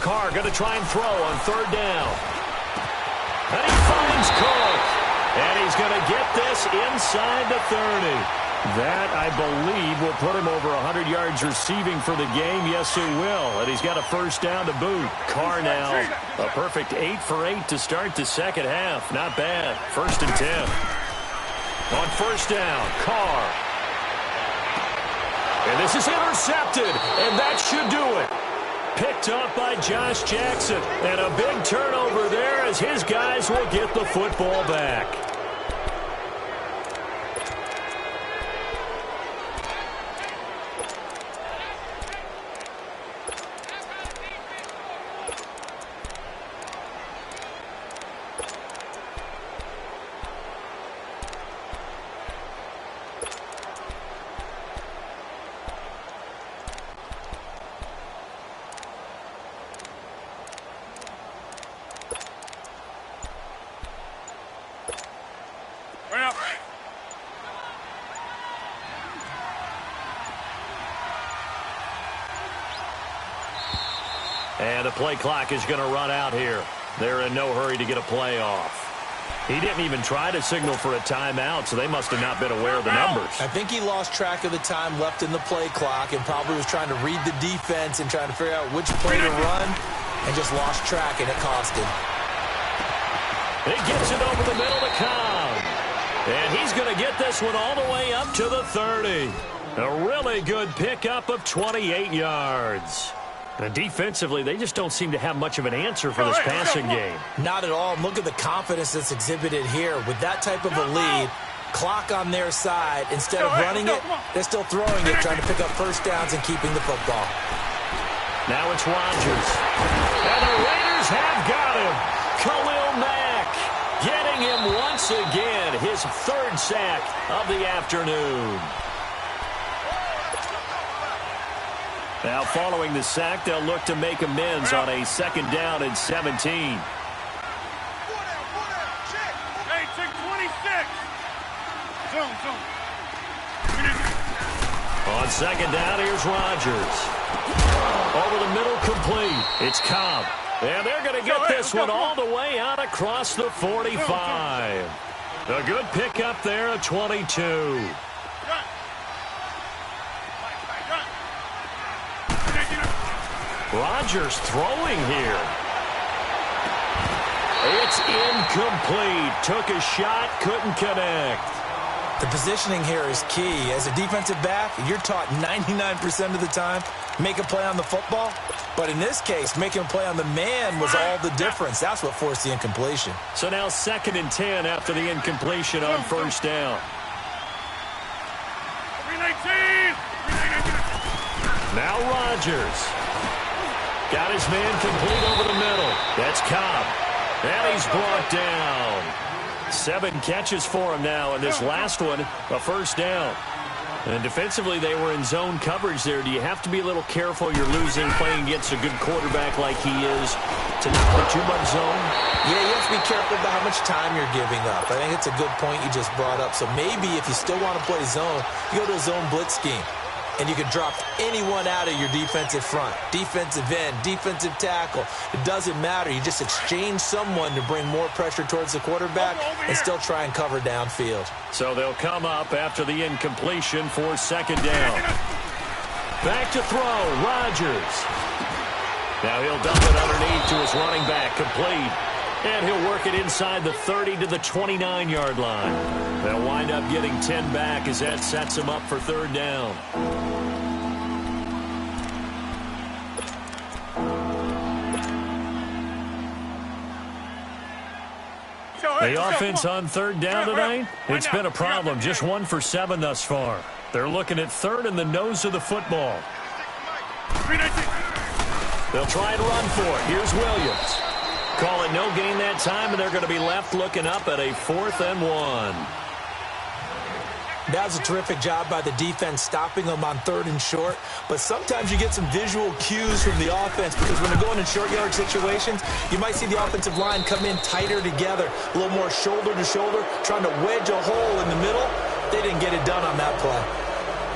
Carr going to try and throw on 3rd down. And he finds Cook. And he's going to get this inside the 30. That, I believe, will put him over 100 yards receiving for the game. Yes, it will. And he's got a 1st down to boot. Carr now, a perfect 8 for 8 to start the second half. Not bad. 1st and 10. On 1st down, Carr. And this is intercepted. And that should do it. Picked up by Josh Jackson. And a big turnover there as his guys will get the football back. And the play clock is going to run out here. They're in no hurry to get a play off. He didn't even try to signal for a timeout, so they must have not been aware of the numbers. I think he lost track of the time left in the play clock and probably was trying to read the defense and trying to figure out which play to run and just lost track, and it cost him. He gets it over the middle to Cobb. And he's going to get this one all the way up to the 30. A really good pickup of 28 yards. And defensively, they just don't seem to have much of an answer for this passing game. Not at all. Look at the confidence that's exhibited here. With that type of a lead, clock on their side, instead of running it, they're still throwing it, trying to pick up 1st downs and keeping the football. Now it's Rodgers. And the Raiders have got him. Khalil Mack getting him once again, his 3rd sack of the afternoon. Now, following the sack, they'll look to make amends on a 2nd down and 17. Hey, check 26. Zone. On 2nd down, here's Rodgers. Over the middle, complete. It's Cobb. And they're going to get this one all the way out across the 45. A good pickup there at 22. Rodgers throwing here. It's incomplete. Took a shot, couldn't connect. The positioning here is key. As a defensive back, you're taught 99% of the time, make a play on the football. But in this case, making a play on the man was all the difference. That's what forced the incompletion. So now 2nd and 10 after the incompletion on 1st down. 319. Now Rodgers. Got his man complete over the middle. That's Cobb. And he's brought down. 7 catches for him now, and this last one, a 1st down. And defensively, they were in zone coverage there. Do you have to be a little careful? You're losing, playing against a good quarterback like he is, to not play too much zone? Yeah, you have to be careful about how much time you're giving up. I think it's a good point you just brought up. So maybe if you still want to play zone, you go to a zone blitz scheme. And you can drop anyone out of your defensive front. Defensive end, defensive tackle. It doesn't matter. You just exchange someone to bring more pressure towards the quarterback and still try and cover downfield. So they'll come up after the incompletion for 2nd down. Back to throw, Rodgers. Now he'll dump it underneath to his running back, complete. And he'll work it inside the 30 to the 29-yard line. They'll wind up getting 10 back as that sets them up for third down. The offense on third down tonight, it's been a problem. Just 1 for 7 thus far. They're looking at third in the nose of the football. They'll try and run for it. Here's Williams. Call it no gain that time, and they're going to be left looking up at a 4th and 1. That was a terrific job by the defense stopping them on 3rd and short. But sometimes you get some visual cues from the offense because when they're going in short yard situations, you might see the offensive line come in tighter together, a little more shoulder to shoulder, trying to wedge a hole in the middle. They didn't get it done on that play.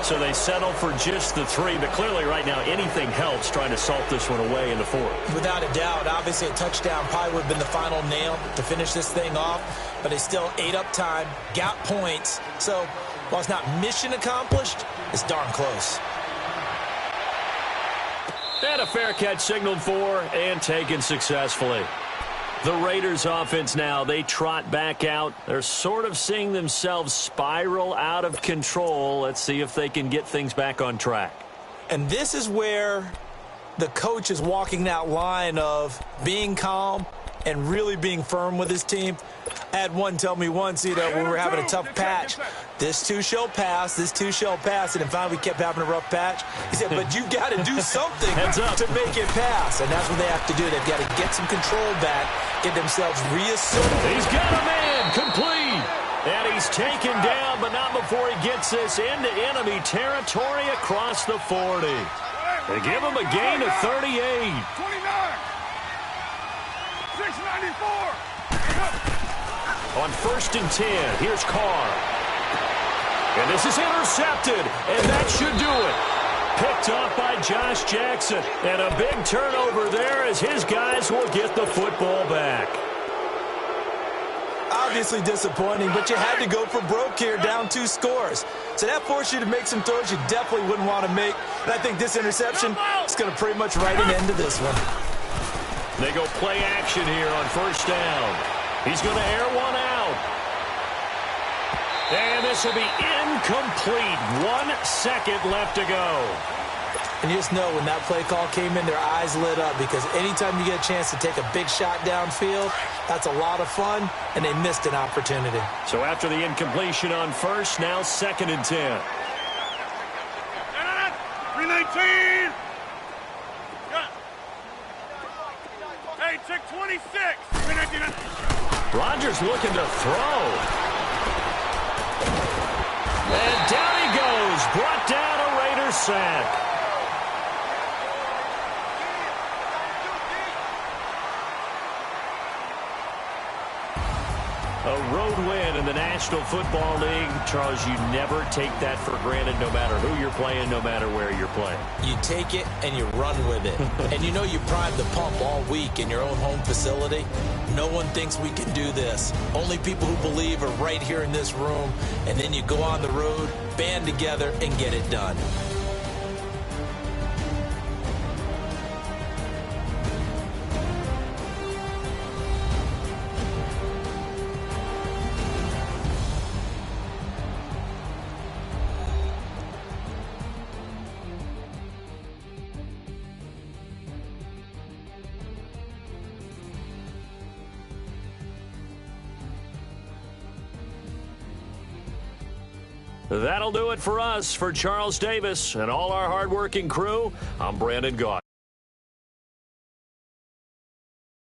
So they settle for just the 3, but clearly right now anything helps trying to salt this one away in the 4th. Without a doubt, obviously a touchdown probably would have been the final nail to finish this thing off, but they still ate up time, got points. So while it's not mission accomplished, it's darn close. And a fair catch signaled for and taken successfully. The Raiders offense now, they trot back out. They're sort of seeing themselves spiral out of control. Let's see if they can get things back on track. And this is where the coach is walking that line of being calm and really being firm with his team. I had one tell me once, when we were having a tough patch, this too shall pass, this too shall pass, and then finally we kept having a rough patch. He said, but you got to do something to make it pass, and that's what they have to do. They've got to get some control back, get themselves reasserted. He's got a man complete, and he's taken down, but not before he gets this into enemy territory across the 40. They give him a gain of 38. 29. 694. On 1st and 10, here's Carr. And this is intercepted, and that should do it. Picked off by Josh Jackson. And a big turnover there as his guys will get the football back. Obviously disappointing, but you had to go for broke here, down 2 scores. So that forced you to make some throws you definitely wouldn't want to make. And I think this interception is going to pretty much write an end to this one. They go play action here on 1st down. He's going to air one out. And this will be incomplete. 1 second left to go. And you just know when that play call came in, their eyes lit up because anytime you get a chance to take a big shot downfield, that's a lot of fun, and they missed an opportunity. So after the incompletion on 1st, now 2nd and 10. 319. Hey, check 26. 319. Rodgers looking to throw. And down he goes. Brought down a Raiders sack. A road win in the National Football League. Charles, you never take that for granted no matter who you're playing, no matter where you're playing. You take it and you run with it. And you know you primed the pump all week in your own home facility. No one thinks we can do this. Only people who believe are right here in this room. And then you go on the road, band together, and get it done. That'll do it for us. For Charles Davis and all our hardworking crew, I'm Brandon Gaudin.